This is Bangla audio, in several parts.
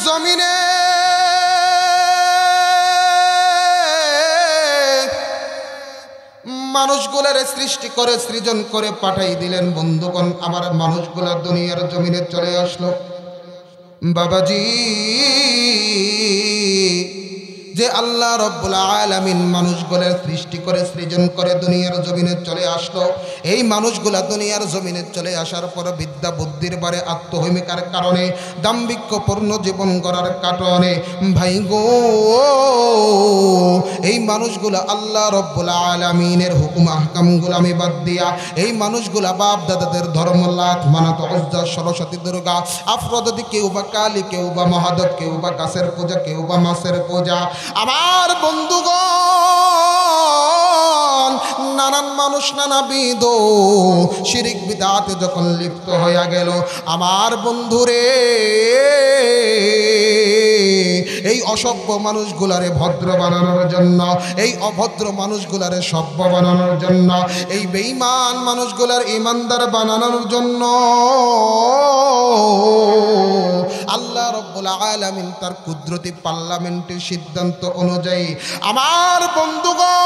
জমিনে মানুষগুলার সৃষ্টি করে সৃজন করে পাঠাই দিলেন। বন্ধুগণ আমার মানুষগুলা দুনিয়ার জমিনে চলে আসলো। বাবাজি যে আল্লাহ রব্বুল আলামিন মানুষগুলার সৃষ্টি করে সৃজন করে দুনিয়ার জমিনে চলে আসলো, এই মানুষগুলা দুনিয়ার জমিনে চলে আসার পর বিদ্যা বুদ্ধির বারে আত্মহমিকার কারণে দাম্ভিক্যপূর্ণ জীবন গড়ার কারণে ভাই গো এই মানুষগুলা আল্লাহ রব্বুল আলামিনের হুকুম আহকামগুলো আমি বাদ দিয়া এই মানুষগুলা বাপ দাদাদের ধর্ম লাত মানত উজ্জা সরস্বতী দুর্গা আফ্রোদিতি, কেউ বা কালী, কেউ বা মহাদেব, কেউ বা গাছের পূজা, কেউ বা মাছের পূজা। আমার বন্ধুগণ নানান মানুষ নানাবিধ শিরিক বিদআতে যখন লিপ্ত হইয়া গেল, আমার বন্ধুরে এই অসভ্য মানুষগুলারে ভদ্র বানানোর জন্য, এই অভদ্র মানুষগুলারে সভ্য বানানোর জন্য, এই বেঈমান মানুষগুলার ইমানদার বানানোর জন্য আল্লাহ রব্বুল আলামিন তার কুদরতি পার্লামেন্টের সিদ্ধান্ত অনুযায়ী আমার বন্ধুগণ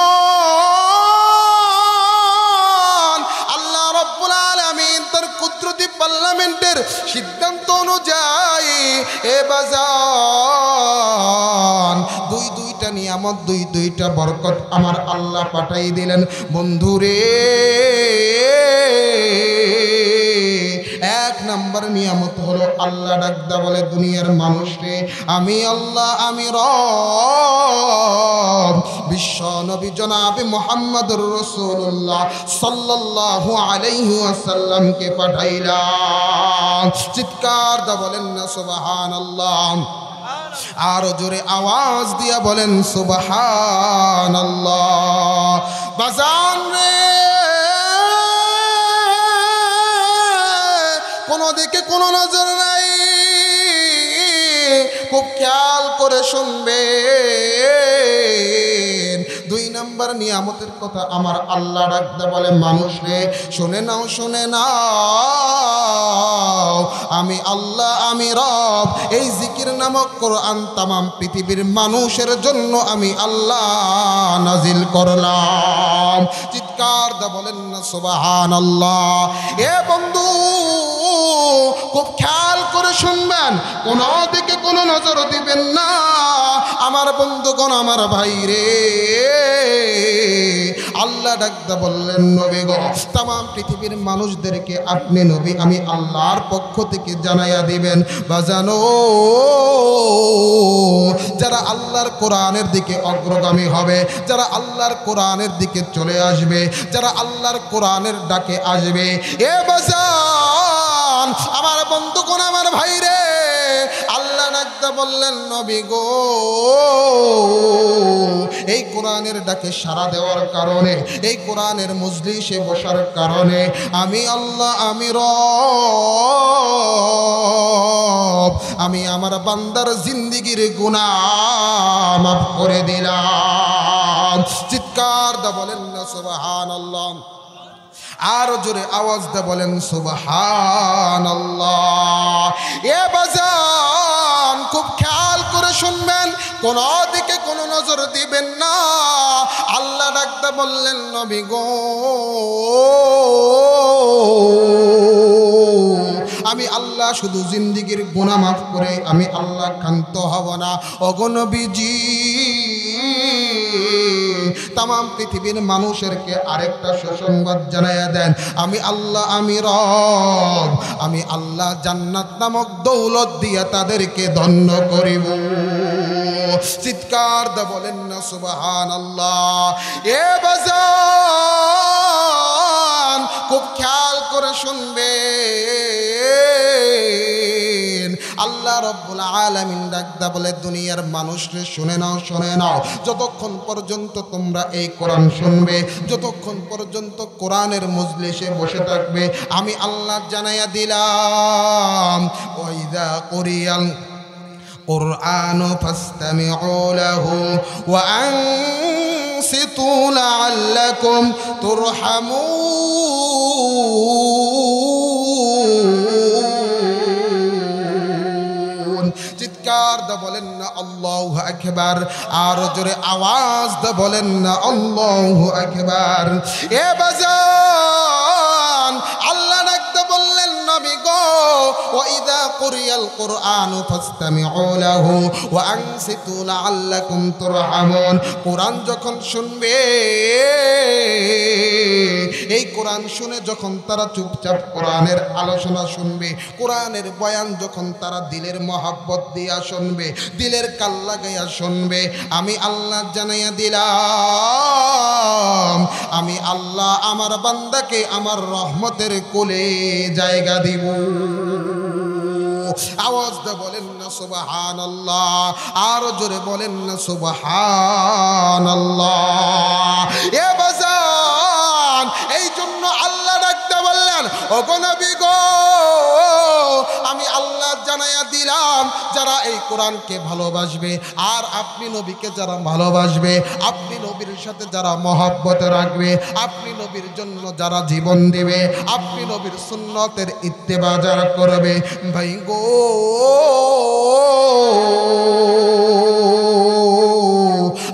আল্লাহ রব্বুল আলামিন তার কুদরতি পার্লামেন্টের সিদ্ধান্ত অনুযায়ী এ বাজান দুইটা নিয়ামত দুইটা বরকত আমার আল্লাহ পাঠাই দিলেন। বন্ধুরে এক নম্বর নিয়ামত হলো আল্লাহ ডাকদা বলে দুনিয়ার মানুষরে আমি আল্লাহ আমি রব বিশ্ব নবী জনাবে মুহাম্মদুর রাসূলুল্লাহ সাল্লাল্লাহু আলাইহি ওয়াসাল্লামকে পাঠাইলাম। চিৎকার দা বলেন না সুবহানাল্লাহ, আরো জোরে আওয়াজ দিয়া বলেন সুবহানাল্লাহ। বাজান রে কোনো দিকে কোনো নজর নাই, খুব খেয়াল করে শুনবেন। দুই নম্বর নিয়ামতের কথা আমার আল্লাহ ডাকতে বলে মানুষ রে শুনে নাও শুনে নাও আমি আল্লাহ আমি রব এই জিকির নামক কোরআন তামাম পৃথিবীর মানুষের জন্য আমি আল্লাহ নাজিল করলাম। চিৎকার দা বলেন না সুবহানাল্লাহ। এ বন্ধু খুব খেয়াল করে শুনবেন, কোন দিকে কোনো নজর দিবেন না আমার বন্ধুগণ আমার ভাই রে। আল্লাহ ডাকতে বললেন নবী গো তামাম পৃথিবীর মানুষদেরকে আপনি নবী আমি আল্লাহর পক্ষ থেকে জানাইয়া দিবেন বাজানো যারা আল্লাহর কোরআনের দিকে অগ্রগামী হবে, যারা আল্লাহর কোরআনের দিকে চলে আসবে, যারা আল্লাহর কোরআনের ডাকে আসবে, এ বাজান আমার বন্ধুগণ আমার ভাই রে আল্লাহ ডাকতে বললেন নবী গো এই কোরআনের ডাকে সাড়া দেওয়ার কারণে এই কোরআনের মজলিসে বসার কারণে আমি আল্লাহ আমি রব আমি আমার বান্দার জিন্দেগির গুনাহ মাফ করে দিলাম। চিৎকার দা বলেন না সুবহানাল্লাহ, আর জোরে আওয়াজ দা বলেন সুবহানাল্লাহ। এ বাজান খুব খেয়াল করে শুনবেন, কোন দিকে কোনো নজর দিবেন না। আল্লাহ ডাকতে বললেন নবী গো আমি আল্লাহ শুধু জিন্দেগির গুনাহ মাফ করে আমি আল্লাহ ক্ষান্ত হব না। ওগো নবীজি তামাম পৃথিবীর মানুষেরকে আরেকটা সুসংবাদ জানাইয়া দেন আমি আল্লাহ আমি রব আমি আল্লাহ জান্নাত নামক দৌলত দিয়া তাদেরকে ধন্য করিব। চিৎকার দা বলেন না সুবহানাল্লাহ। এ বাজান খুব খেয়াল করে শুনবেন, আল্লাহ রব্বুল আলামিন ডাকদা বলে দুনিয়ার মানুষরে শুনে নাও শুনে নাও যতক্ষণ পর্যন্ত তোমরা এই কোরআন শুনবে, যতক্ষণ পর্যন্ত কোরআনের মজলিসে বসে থাকবে আমি আল্লাহ জানাইয়া দিলাম ওয়াইদা কুরিয়াল কুরআন ফাসতামিউ লাহু ওয়া আনসিতু লাআল্লাকুম তুরহামুন। চিৎকার দা বলেন না আল্লাহু আকবার, আর জোরে আওয়াজ দা বলেন না আল্লাহু আকবার। এ বাজান আল্লাহ ডাকতে বললেন নবী গো, ওয়া ইযা কুরিয়াল কুরআনু ফাসতামিউ লাহু ওয়া আনসিতু লাআল্লাকুম তুরহামুন। কোরআন যখন শুনবে, এই কোরআন শুনে যখন তারা চুপচাপ কোরআনের আলোচনা শুনবে, কোরআনের বয়ান যখন তারা দিলের মহাব্বত দিয়া শুনবে, দিলের কাল লাগাইয়া শুনবে, আমি আল্লাহ জানাইয়া দিলাম আমি আল্লাহ আমার বান্দাকে আমার রহমতের কোলে জায়গা দিব। আওয়াজ দা বলেন না সুবহানাল্লাহ, আর জোরে বলেন না সুবহানাল্লাহ। এ বাজান এই জন্য আল্লাহ ডাকতে বললেন, ওগো নবী গো, আমি আল্লাহ জানাইয়া দিলাম যারা এই কোরআনকে ভালোবাসবে, আর আপনি নবীকে যারা ভালোবাসবে, আপনি নবীর সাথে যারা মহব্বত রাখবে, আপনি নবীর জন্য যারা জীবন দেবে, আপনি নবীর সুন্নতের ইত্তেবা যারা করবে, ভাই গো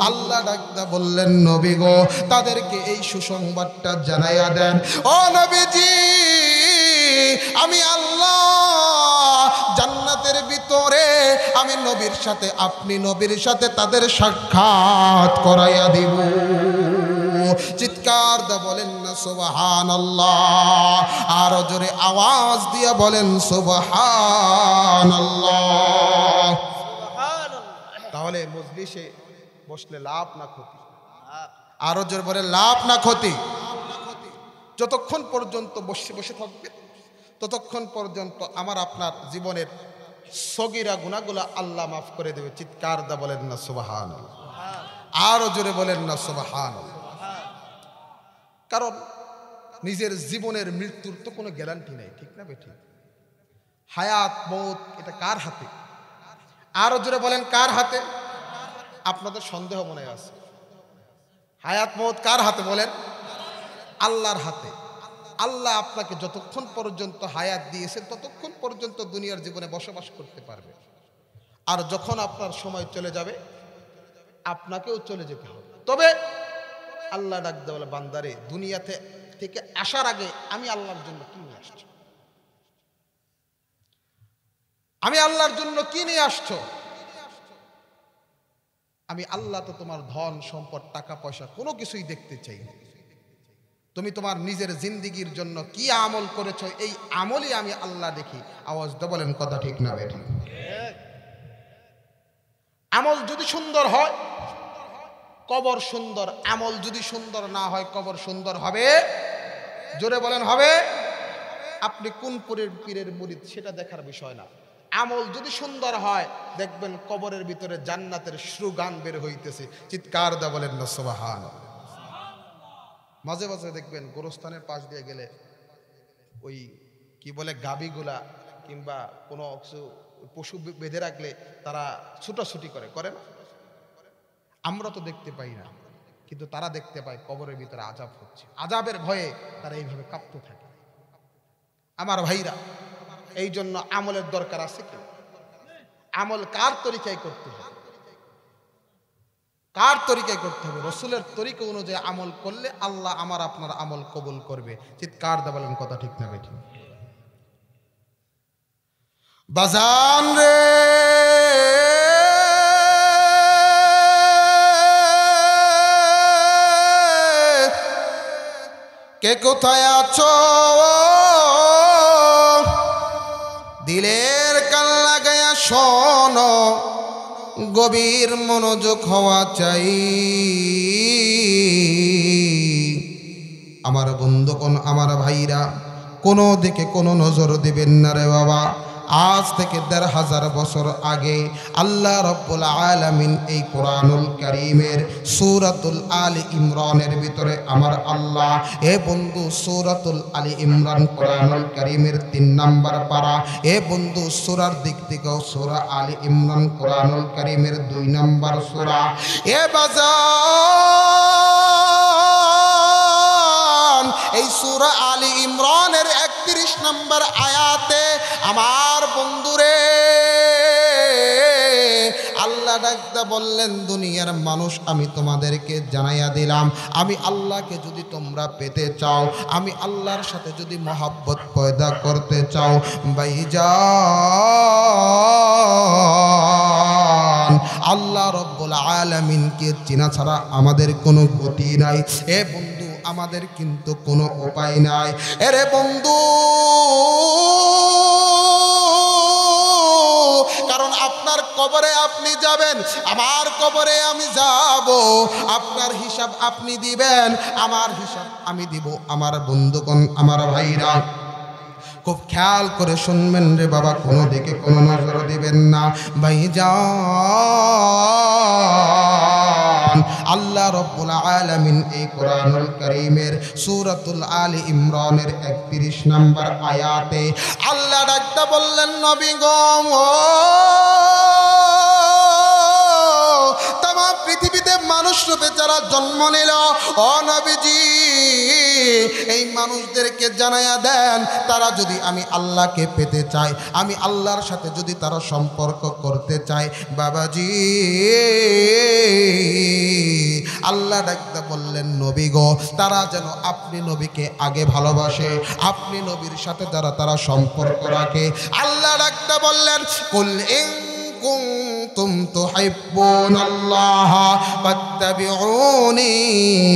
আল্লাহ ডাকতে বললেন নবী গো তাদেরকে এই সুসংবাদটা জানাইয়া দেন। ও নবীজি, আমি আল্লাহ জান্নাতের ভিতরে আমি নবীর সাথে, আপনি নবীর সাথে তাদের সাক্ষাৎ করাইয়া দিব। চিৎকার দা বলেন না সুবহানাল্লাহ, আর জোরে আওয়াজ দিয়া বলেন সুবহানাল্লাহ। তাহলে মজলিসে বসলে লাভ না ক্ষতি? আরো জোরে বলে লাভ না ক্ষতি? যতক্ষণ পর্যন্ত বসে বসে থাকবে ততক্ষণ পর্যন্ত আমার আপনার জীবনের সগীরা গুনাহগুলো আল্লাহ মাফ করে দেবে। চিৎকার দা বলেন না সুবহানাল্লাহ, আরো জোরে বলেন না সুবহানাল্লাহ। কারণ নিজের জীবনের মৃত্যুর তো কোনো গ্যারান্টি নাই, ঠিক না বেঠিক? হায়াত মৌত এটা কার হাতে? আরো জোরে বলেন কার হাতে? আপনাদের সন্দেহ মনে আছে, হায়াত মৌত কার হাতে বলেন? আল্লাহর হাতে। আল্লাহ আপনাকে যতক্ষণ পর্যন্ত হায়াত দিয়েছেন ততক্ষণ পর্যন্ত দুনিয়ার জীবনে বসবাস করতে পারবে, আর যখন আপনার সময় চলে যাবে আপনাকেও চলে যেতে হবে। তবে আল্লাহ ডাকতে বলে, বান্দারে দুনিয়াতে থেকে আসার আগে আমি আল্লাহর জন্য কি নিয়ে আসছি? আমি আল্লাহর জন্য কি নিয়ে আসছো? আমি আল্লাহ তো তোমার ধন সম্পদ টাকা পয়সা কোনো কিছুই দেখতে চাই না। তুমি তোমার নিজের জিন্দিগির জন্য কি আমল করেছো, এই আমলই আমি আল্লাহ দেখি। আওয়াজ তো বলেন কথা ঠিক না বেঠিক? আমল যদি সুন্দর হয় কবর সুন্দর, আমল যদি সুন্দর না হয় কবর সুন্দর হবে? জোরে বলেন হবে? আপনি কোন পীরের মুরিদ সেটা দেখার বিষয় না, আমল যদি সুন্দর হয় দেখবেন কবরের ভিতরে জান্নাতের সুগান বের হইতেছে। চিৎকার দা বলেন না সুবহানাল্লাহ। মাঝে মাঝে দেখবেন গোরস্থানের পাশ দিয়ে গেলে ওই কি বলে গাভীগুলা কিংবা কোনো পশু বেঁধে রাখলে তারা ছুটাছুটি করে না? আমরা তো দেখতে পাই না, কিন্তু তারা দেখতে পায় কবরের ভিতরে আযাব হচ্ছে, আযাবের ভয়ে তারা এইভাবে কাঁপতে থাকে। আমার ভাইরা, এই জন্য আমলের দরকার আছে কি? আমল কার তরিকায় করতে হবে? কার তরিকায় করতে হবে? রাসূলের তরিকা অনুযায়ী আমল করলে আল্লাহ আমার আপনার আমল কবুল করবে। চিৎকার দা বলেন কথা ঠিক না বেঠিক? বাজান রে, কে কোথায় আছো? দিলের কান লাগায়া শোনো, গভীর মনোযোগ হওয়া চাই। আমার বন্ধুগণ, আমার ভাইরা, কোনো দিকে কোনো নজর দিবেন না রে বাবা। আজ থেকে ১৫০০ বছর আগে আল্লাহ রাব্বুল আলামিন এই কোরআনুল কারীমের সূরাতুল আলী ইমরানের ভিতরে আমার আল্লাহ, এ বন্ধু সূরাতুল আলী ইমরান কোরআনুল কারীমের ৩ নম্বর পারা, এ বন্ধু সূরার দিক থেকেও সূরা আলী ইমরান কোরআনুল কারীমের ২ নম্বর সূরা। এ বাজার, এই সূরা আলী ইমরানের ৩১ নম্বর আয়াতে আমার বন্ধুরে আল্লাহ ডাকতে বললেন দুনিয়ার মানুষ আমি তোমাদেরকে জানাইয়া দিলাম আমি আল্লাহকে যদি তোমরা পেতে চাও আমি আল্লাহর সাথে যদি মহব্বত পয়দা করতে চাও ভাইজান আল্লাহ রব্বুল আলামিনকে চেনা ছাড়া আমাদের কোনো গতি নাই। এ বন্ধু আমাদের কিন্তু কোনো উপায় নাই। এরে বন্ধু কারণ আপনার কবরে আপনি যাবেন, আমার কবরে আমি যাব, আপনার হিসাব আপনি দিবেন, আমার হিসাব আমি দিব। আমার বন্ধুগণ আমার ভাইরা খুব খেয়াল করে শুনবেন রে বাবা, কোনো দিকে কোনো নজর দিবেন না ভাইজান। আল্লাহ রব্বুল আলামিন এই কোরআনুল কারীমের সূরাতুল আলী ইমরানের 31 নম্বর আয়াতে আল্লাহ ডাকতে বললেন নবী গো তাম পৃথিবীতে মানুষ রূপে যারা জন্ম নিল ও নবীজি এই মানুষদেরকে জানাইয়া দেন তারা যদি আমি আল্লাহকে পেতে চায় আমি আল্লাহর সাথে যদি তারা সম্পর্ক করতে চায় বাবাজি আল্লাহ ডাকতে বললেন নবী গো তারা যেন আপনি নবীকে আগে ভালোবাসে, আপনি নবীর সাথে যারা তারা সম্পর্ক রাখে। আল্লাহ ডাকতে বললেন কুল ইন কুনতুম তুহিব্বুনাল্লাহ ফাত্তাবিউনি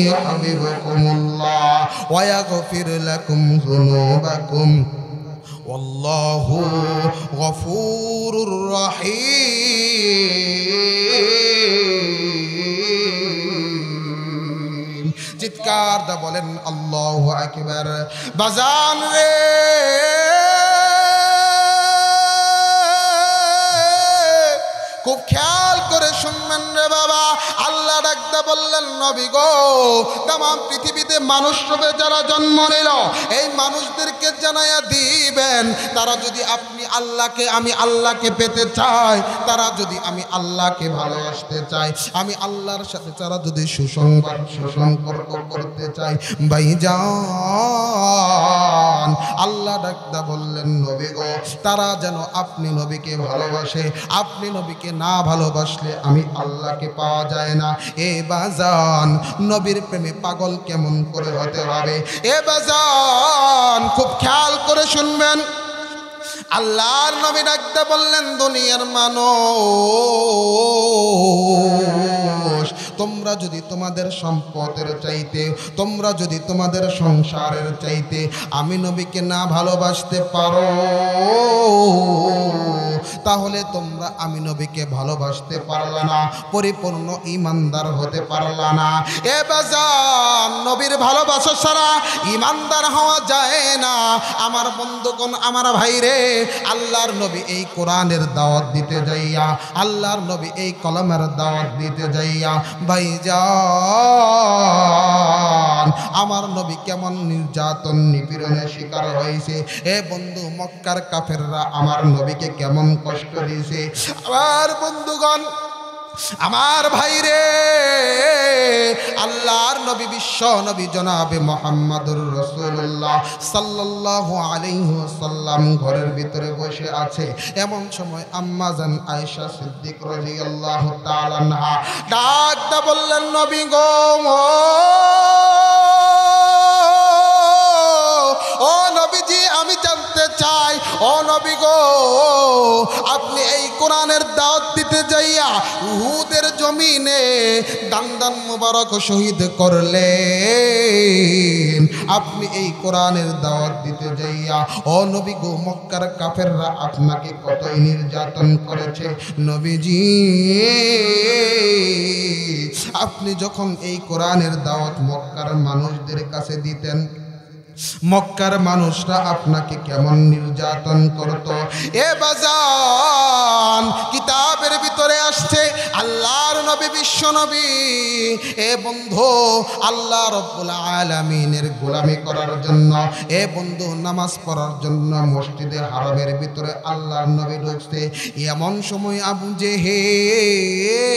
ইউহিব্বুকুমুল্লাহ ওয়া ইয়াগফির লাকুম যুনুবাকুম ওয়াল্লাহু গফুরুর রহিম। চিৎকার দা বলেন আল্লাহু আকবার। বাজান রে খুব খেয়াল করে শুনবেন রে বাবা, আল্লাহ ডাকতে বললেন নবী গো তাম পৃথিবীতে মানুষ রূপে যারা জন্ম নিল এই মানুষদেরকে জানাইয়া দিবেন তারা যদি আপনি আল্লাহকে আমি আল্লাহকে পেতে চাই, তারা যদি আমি আল্লাহকে ভালোবাসতে চাই, আমি আল্লাহর সাথে তারা যদি সুসম্পর্ক করতে চাই ভাইজান আল্লাহ ডাকতে বললেন নবী গো তারা যেন আপনি নবীকে ভালোবাসে, আপনি নবীকে না ভালোবাসলে আমি আল্লাহকে পাওয়া যায় না। এ বাজান নবীর প্রেমে পাগল কেমন করে হতে হবে? এ বাজান খুব খেয়াল করে শুনবেন। আল্লাহর নবী ডাকতে বললেন দুনিয়ার মানুষ তোমরা যদি তোমাদের সম্পদের চাইতে, তোমরা যদি তোমাদের সংসারের চাইতে আমি নবীকে না ভালোবাসতে পারো তাহলে তোমরা আমি নবীকে ভালোবাসতে পারলা না, পরিপূর্ণ ঈমানদার হতে পারলা না। এ বাজান নবীর ভালোবাসা ছাড়া ঈমানদার হওয়া যায় না। আমার বন্ধুগণ আমার ভাইরে আল্লাহর নবী এই কোরআনের দাওয়াত দিতে যাইয়া, আল্লাহর নবী এই কলমের দাওয়াত দিতে যাইয়া ভাইজান আমার নবী কেমন নির্যাতন নিপীড়নের শিকার হয়েছে। এ বন্ধু মক্কার কাফেররা আমার নবীকে কেমন কষ্ট দিয়েছে। আমার বন্ধুগণ আমার ভাইরে আল্লাহর নবী বিশ্ব নবী জনাবে মুহাম্মদুর রাসূলুল্লাহ সাল্লাল্লাহু আলাইহি ওয়াসাল্লাম ঘরের ভিতরে বসে আছে। এমন সময় আম্মা জান আয়েশা সিদ্দিক রাদিয়াল্লাহু তাআলা আনহা ডাকতে বললেন নবী গো ও নবীজি আমি জানতে চাই ও নবী গো আপনি এই কোরআনের দাওয়াত দিতে যাইয়া উহুদের জমিনে দান মুবারক শহীদ করলেন, আপনি এই কোরআনের দাওয়াত দিতে যাইয়া ও নবী গো মক্কার কাফেররা আপনাকে কতই নির্যাতন করেছে। নবীজি আপনি যখন এই কোরআনের দাওয়াত মক্কার মানুষদের কাছে দিতেন মক্কার মানুষরা আপনাকে কেমন নির্যাতন করত। এ বাজান কিতাবের ভিতরে আসছে আল্লাহর নবী বিশ্ব নবী এ বন্ধু আল্লাহ রাব্বুল আলামিনের গোলামি করার জন্য, এ বন্ধু নামাজ পড়ার জন্য মসজিদে হারামের ভিতরে আল্লাহর নবী ঢুকছে। এমন সময় আবু জেহেল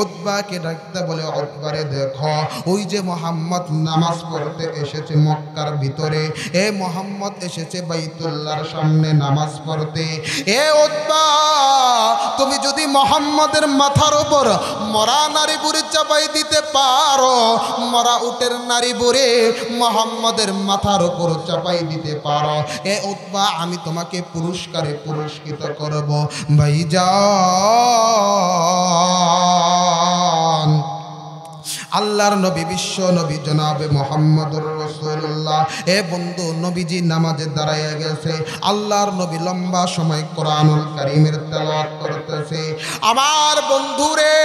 উতবাকে ডাকতে বলে উতবারে দেখো ওই যে মুহাম্মদ নামাজ পড়তে এসেছে মক্কার ভিতরে, এ মুহাম্মদ এসেছে বাইতুল্লাহর সামনে নামাজ পড়তে। এ উতবা তুমি যদি মুহাম্মাদের মাথার উপর মরা নারী বুড়ি চাপাই দিতে পারো, মরা উটের নারী বুড়ি মুহাম্মাদের মাথার উপর চাপাই দিতে পারো, এ উতবা আমি তোমাকে পুরস্কারে পুরস্কৃত করব। ভাইজান, আল্লাহর নবী বিশ্ব নবী জনাবে মুহাম্মদুর রাসূলুল্লাহ। এ বন্ধু, নবীজি নামাজে দাঁড়ায় গেছে, আল্লাহর নবী লম্বা সময় কোরআনুল কারীমের তেলাওয়াত করতেছে। আমার বন্ধুরে,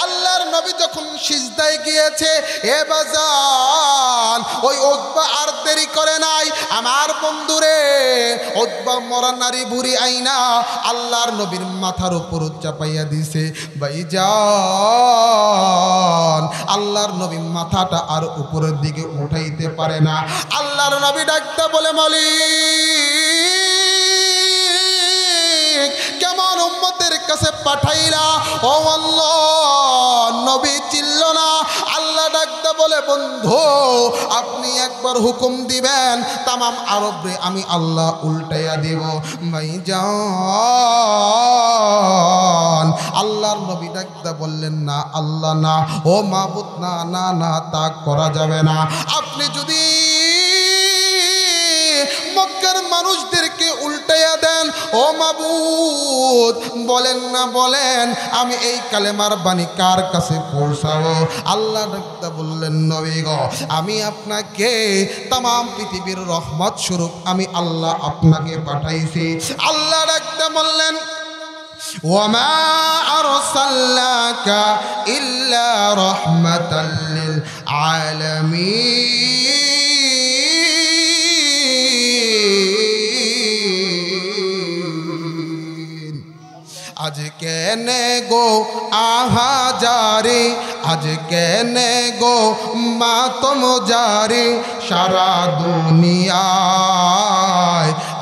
আল্লাহর নবী যখন সিজদায় গিয়েছে, এ বাজান, ওই উতবা আর দেরি করে নাই। আমার বন্ধুরে, উতবা মরা নারী বুড়ি আইনা আল্লাহর নবীর মাথার উপর চাপাইয়া দিছে। ভাইজান, আল্লাহর নবী মাথাটা আর উপরের দিকে উঠাইতে পারে না। আল্লাহর নবী ডাকতে বলে, মালিক কেমন উম্মতের কাছে পাঠাইলা, ও আল্লাহ। নবী চিল্ল না। আল্লাহ ডাকতে বলে, বন্ধু আপনি একবার হুকুম দিবেন, তামাম আরবরে আমি আল্লাহ উল্টাইয়া দেব। ভাইজান, আল্লাহর নবী ডাকতে বললেন, না আল্লাহ না, ও মাবুদ না, না না, তা করা যাবে না। আপনি যদি মক্কার মানুষদেরকে উল্টাইয়া দেন, ও মাবুদ বলেন না, বলেন আমি এই কালেমার বাণী কার কাছে পৌঁছাবো? আল্লাহ ডাকতে বললেন, নবী গো, আমি আপনাকে তামাম পৃথিবীর রহমত স্বরূপ আমি আল্লাহ আপনাকে পাঠাইছি। আল্লাহ ডাকতে বললেন, ওয়ামা আরসালনাকা ইল্লা রাহমাতাল লিল আলামিন। আজ কেনে গো আহাজারে, আজ কেনে গো মাতম জারে, সারা দুনিয়ায়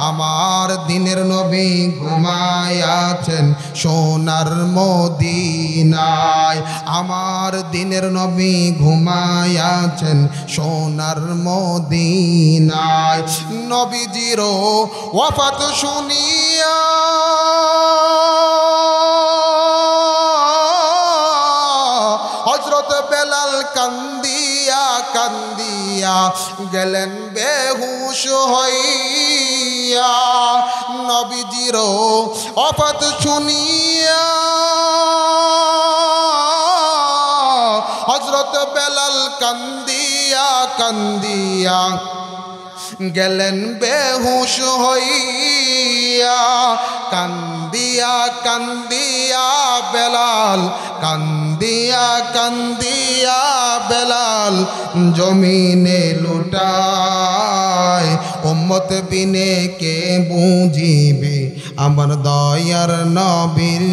আমার দিনের নবী ঘুমায় আছেন সোনার মদিনায়। আমার দিনের নবী ঘুমায় আছেন সোনার মদিনায়। নবীজির ওয়াফাত শুনিয়া হযরত বেলাল কান্দিয়া কান্দিয়া গেলেন বেহুশ হইয়া। নবীজির ওয়াফাত শুনিয়া হযরত বেলাল কান্দিয়া কান্দিয়া গেলেন বেহুশ হইয়া। কান্দিয়া কান্দিয়া বেলাল, কান্দিয়া কান্দিয়া বেলাল জমিনে লুটায়। উম্মত বিনে কে বুঝিবে আমার দয়ার নবীর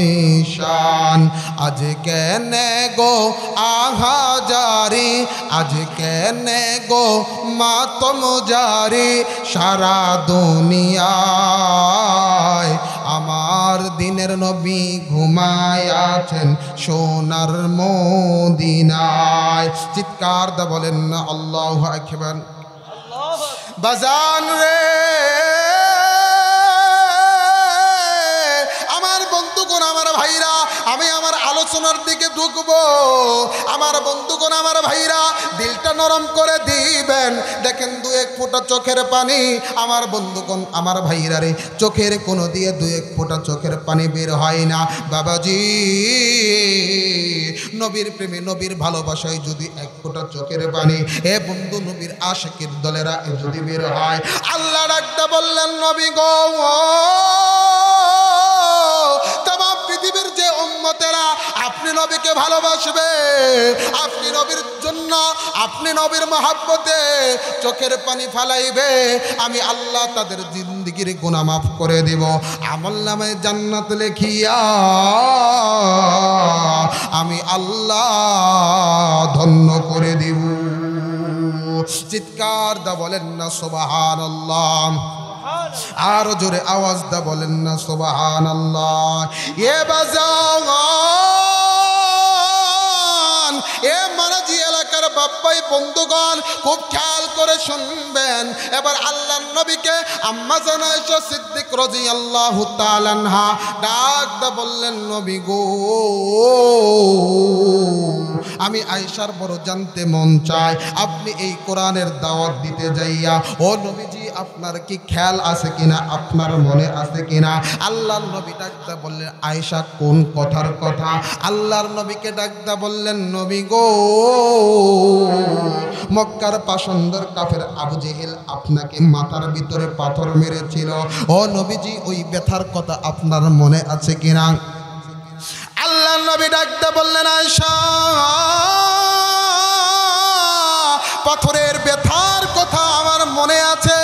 শান। আজ কেনে গো আহাজারি, আজ কেনে গো মাতম জারি, সারা দুনিয়ায় আমার দিনের নবী ঘুমায় আছেন সোনার মদিনায়। চিৎকার দা বলেন না আল্লাহু আকবার। বাজান রে, আমার বন্ধুগণ, আমার ভাইরা, আমি আমার আলোচনার দিকে ঢুকবো। আমার বন্ধুগণ, আমার ভাইরা, দিলটা নরম করে দিবেন। দেখেন দু এক ফোঁটা চোখের পানি, আমার বন্ধুগণ, আমার ভাইরা রে, চোখের কোনো দিয়ে দু এক ফোঁটা চোখের পানি বের হয় না। বাবাজি, নবীর প্রেমে, নবীর ভালোবাসায় যদি এক ফোঁটা চোখের পানি, এ বন্ধু নবীর আশিকের দলেরা যদি বের হয়, আল্লাহ ডাকতে বললেন, নবী গো, তামাম পৃথিবীর যে উম্মতেরা আপনি নবীকে ভালোবাসবে, আপনি নবীর জন্য, আপনি নবীর মহব্বতে চোখের পানি ফালাইবে, আমি আল্লাহ তাদের জিন্দেগির গুনাহ মাফ করে দেব। আমলনামায় জান্নাত লেখিয়া আমি আল্লাহ ধন্য করে দেব। চিৎকার দা বলেন না সুবহানাল্লাহ। আরো জোরে আওয়াজ দা বলেন না সুবহানাল্লাহ। এ বাজান, এ মানাজি এলাকার বাপ্পাই বন্ধুগণ খুব খেয়াল করে শুনবেন। এবার আল্লাহর নবীকে আম্মা জান আয়েশা সিদ্দিক রাদিয়াল্লাহু তাআলা আনহা ডাক দা বললেন, নবী গো, আমি আয়েশার বড় জানতে মন চায় আপনি এই কোরআনের দাওয়াত দিতে যাইয়া ও নবীজি আপনার কি খেয়াল আছে কিনা, আপনার মনে আছে কিনা? আল্লাহর নবী ডাকদা বললেন, আয়েশা কোন কথার কথা? আল্লাহর নবীকে ডাকদা বললেন, নবী গো, মক্কার পাষণ্ডর কাফের আবু জেহেল আপনাকে মাথার ভিতরে পাথর মেরেছিল, ও নবীজি ওই ব্যথার কথা আপনার মনে আছে কিনা? আল্লাহর নবী ডাকদা বললেন, আয়েশা পাথরের ব্যথার কথা আমার মনে আছে।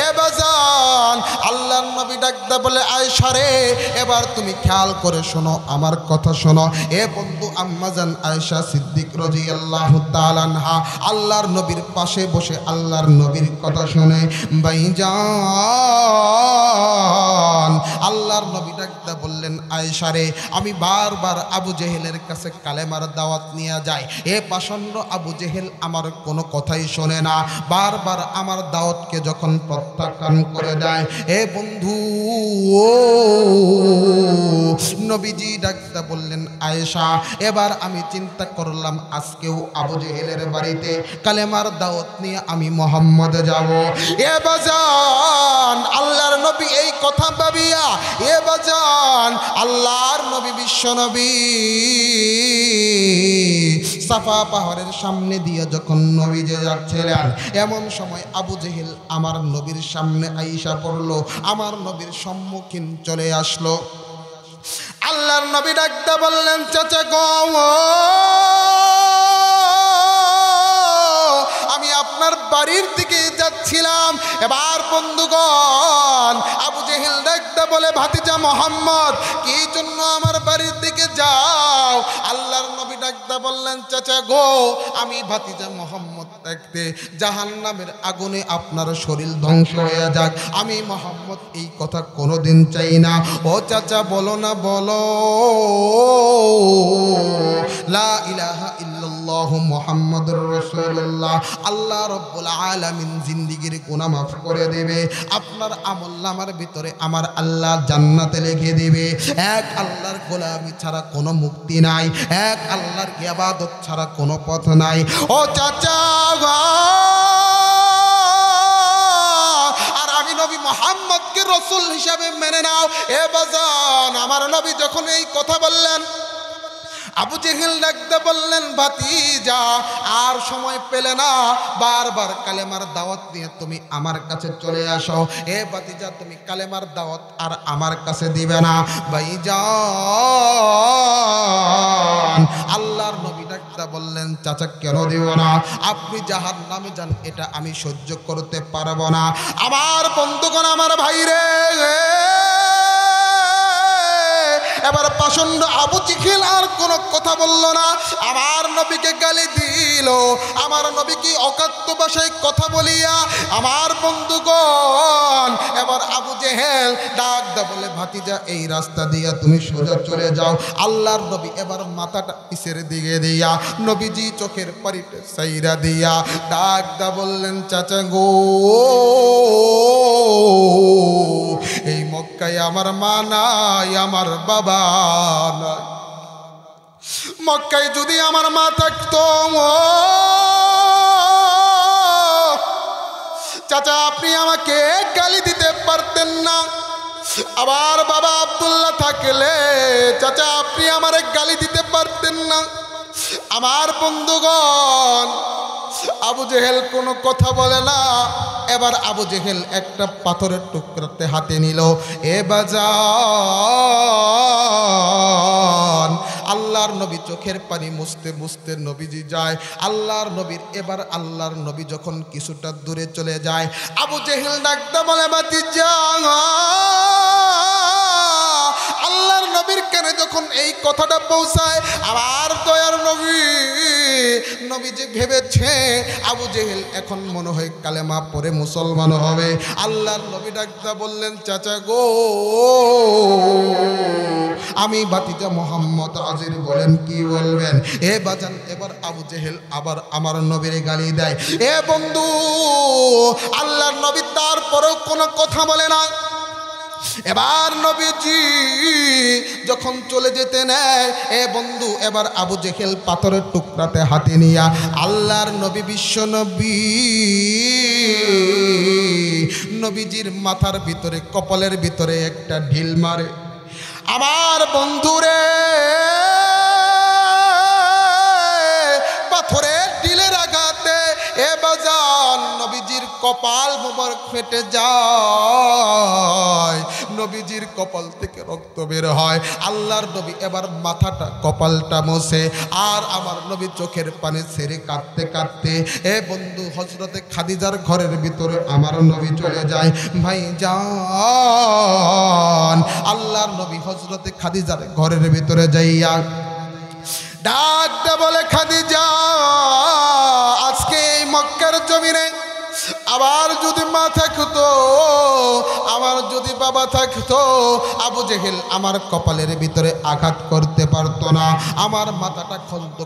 এ বাজান, আল্লাহর নবী ডাকদা বলে, আয়েশা রে এবার তুমি খেয়াল করে শোনো, আমার কথা শোনো। এ বন্ধু আম্মা জান আয়েশা সিদ্দিক রাদিয়াল্লাহু তাআলা আনহা আল্লাহর নবীর পাশে বসে আল্লাহর নবীর কথা শুনে, ভাইজান আল্লাহর নবী ডাকদা বললেন, আয়েশা রে আমি বারবার আবু জেহেলের কাছে কালেমার দাওয়াত নিয়ে যাই, এ পাষণ্ড আবু জেহেল আমার কোনো কথাই শোনে না, বারবার আমার দাওয়াতকে যখন প্রত্যাখ্যান করে দেয়। এ বন্ধু নবীজি ডাকতে বললেন, আয়েশা এবার আমি চিন্তা করলাম আজকেও আবু জেহেলের বাড়িতে কালেমার দাওয়াত নিয়ে আমি মুহাম্মদ যাব। এ বাজান আল্লাহর নবী এই কথা ভাবিয়া, এ বাজান আল্লাহর নবী বিশ্ব নবী সাফা পাহাড়ের সামনে দিয়ে যখন নবীজি যাচ্ছিলেন, এমন সময় আবু জেহেল আমার নবীর সামনে আইসা পড়লো, আমার নবীর সম্মুখীন চলে আসলো। আল্লাহর নবী ডাকতে বললেন, চাচা গো, আমি আপনার বাড়ির দিকে যাচ্ছিলাম। এবার বন্ধুগণ আবু জেহেল ডাকতে বলে, ভাতিজা মোহাম্মদ কি জন্য আমার বাড়ির দিকে যাও? আল্লাহর নবী ডাকতে বললেন, চাচা গো, আমি ভাতিজা মোহাম্মদ দেখতে জাহান্নামের আগুনে আপনার শরীর ধ্বংস হয়ে যাক, আমি মোহাম্মদ এই কথা কোনোদিন চাই না। ও চাচা বলো না, বলো লা ইলাহা ইল্লাল্লাহ মুহাম্মাদুর রাসূলুল্লাহ। আল্লাহ রাব্বুল আলামিন জিন্দেগির গুনাহ মাফ করে দেবে, আপনার আমলনামার ভিতরে আমার আল্লাহ জান্নাতে লিখে দেবে। এক আল্লাহর গোলামি ছাড়া কোনো মুক্তি নাই, এক আল্লাহর ইবাদত ছাড়া কোনো পথ নাই। ও চাচা, আর আমি নবী মুহাম্মদকে রাসূল হিসাবে মেনে নাও। এ বাজান আমার নবী যখন এই কথা বললেন, আবু জেহেল ডাকতে বললেন, ভাতিজা আর সময় পেলে না, বারবার কালেমার দাওয়াত নিয়ে তুমি আমার কাছে চলে আসো। এ ভাতিজা তুমি কালেমার দাওয়াত আর আমার কাছে দিবে না? ভাইজান আল্লাহর নবী ডাকতে বললেন, চাচা কেন দিব না? আপনি জাহান্নামে যান, এটা আমি সহ্য করতে পারবো না। আমার বন্ধুগণ, আমার ভাইরে, এবার পাষণ্ড আবু জেহেল আর কোনো কথা বলল না, আমার নবীকে গালি দিল, আমার নবীকে অকাত্য ভাষায় কথা বলিয়া আমার বন্ধুগণ এবার আবু জেহেল ডাক দা বলে, ভাতিজা এই রাস্তা দিয়া তুমি সোজা চলে যাও। আল্লাহর নবী এবার মাথাটা পিছের দিকে দিয়া নবীজি চোখের পানিতে সাইরা দিয়া ডাক দা বললেন, চাচা গো, এই মক্কায় আমার মা নাই, আমার বাবা নাই, মক্কায় যদি আমার মা থাকতো, চাচা আপনি আমাকে গালি দিতে পারতেন না। আবার বাবা আব্দুল্লাহ থাকলে চাচা আপনি আমারে গালি দিতে পারতেন না। আমার বন্ধুগণ আবু জেহেল কোনো কথা বলে না। এবার আবু জেহেল একটা পাথরের টুকরাতে হাতে নিল। এ বাজান আল্লাহর নবী চোখের পানি মুছতে মুছতে নবীজি যায়। আল্লাহর নবীর এবার আল্লাহর নবী যখন কিছুটা দূরে চলে যায়, আবু জেহেল ডাকতে বলে, বাতিজা আল্লাহর নবীর কানে যখন যখন এই কথাটা পৌঁছায়, আবার দয়ার নবীজি ভেবেছে আবু জেহেল এখন মনে হয় কালেমা পড়ে মুসলমান হবে। আল্লাহর নবী ডাকতে বললেন, চাচা গো, আমি ভাতিজা মোহাম্মদ আজির, বলেন কি বলবেন? এ বাজান, এবার আবু জেহেল আবার আমার নবীর গালি দেয়। এ বন্ধু, আল্লাহর নবী তারপরেও কোনো কথা বলে না। এবার নবীজি যখন চলে যেতে নেয়, এ বন্ধু, এবার আবু জেহেল পাথরের টুকরাতে হাতে নিয়া আল্লাহর নবী, বিশ্ব নবীজির মাথার ভিতরে, কপালের ভিতরে একটা ঢিল মারে। আমার বন্ধুরে, পাথরের ঢিলের আঘাতে এ বাজান নবীজির কপাল মোবারক ফেটে যায়, নবীজির কপাল থেকে রক্ত বের হয়। আল্লাহর নবী এবার মাথাটা, কপালটা মোছে, আর আমার নবী চোখের পানি ছেড়ে কাঁদতে কাঁদতে এ বন্ধু হযরতে খাদিজার ঘরের ভিতরে আমার নবী চলে যায়। ভাই যান, আল্লাহর নবী হযরতে খাদিজার ঘরের ভিতরে যাইয়া ডাকতে বলে, খাদিজা, আজকে এই মক্কার জমিনে আবার যদি মা থাকতো, আমার যদি বাবা থাকতো, আবু জেহেল আমার কপালের ভিতরে আঘাত করতে পারতো না, আমার মাথাটা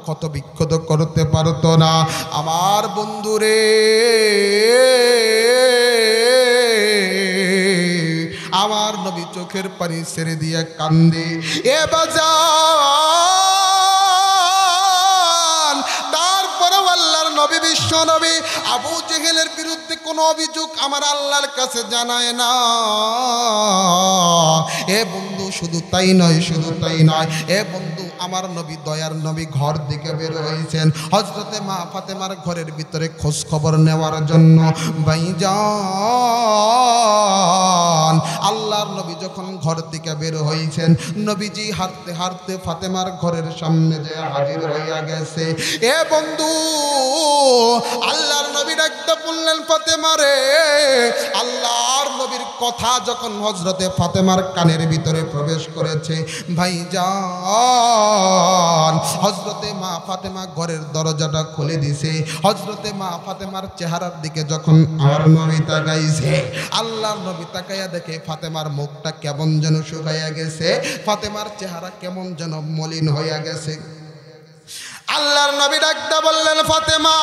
ক্ষত বিক্ষত করতে পারতো না। আমার বন্ধুরে, আমার নবী চোখের পানি ছেড়ে দিয়ে কান্দে। এ বাজান, তারপরেও আল্লাহর নবী, বিশ্ব নবী আবু জেহেলের বিরুদ্ধে কোনো অভিযোগ আমার আল্লাহর কাছে জানায় না। এ বন্ধু, শুধু তাই নয়, শুধু তাই নয়, এ বন্ধু, আমার নবী, দয়ার নবী ঘর দিকে বের হয়েছেন হযরতে মা ফাতেমার ঘরের ভিতরে খোঁজ খবর নেওয়ার জন্য। ভাইজান, আল্লাহর নবী যখন ঘর থেকে বের হয়েছেন, নবীজি হাঁটতে হাঁটতে ফাতেমার ঘরের সামনে যে হাজির হইয়া গেছে। এ বন্ধু, আল্লাহর নবী ডাকতে বললেন, ফাতেমা রে। আল্লাহর নবীর কথা যখন হযরতে ফাতেমার কানের ভিতরে প্রবেশ করেছে, ভাইজান, হযরতে মা ফাতেমা ঘরের দরজাটা খুলে দিছে। হযরতে মা ফাতেমার চেহারার দিকে যখন আমার নবী তাকাইছে, আল্লাহর নবী তাকাইয়া দেখে ফাতেমার মুখটা কেমন যেন শুকাইয়া গেছে, ফাতেমার চেহারা কেমন যেন মলিন হইয়া গেছে। আল্লাহর নবী ডাকতে বললেন, ফাতেমা,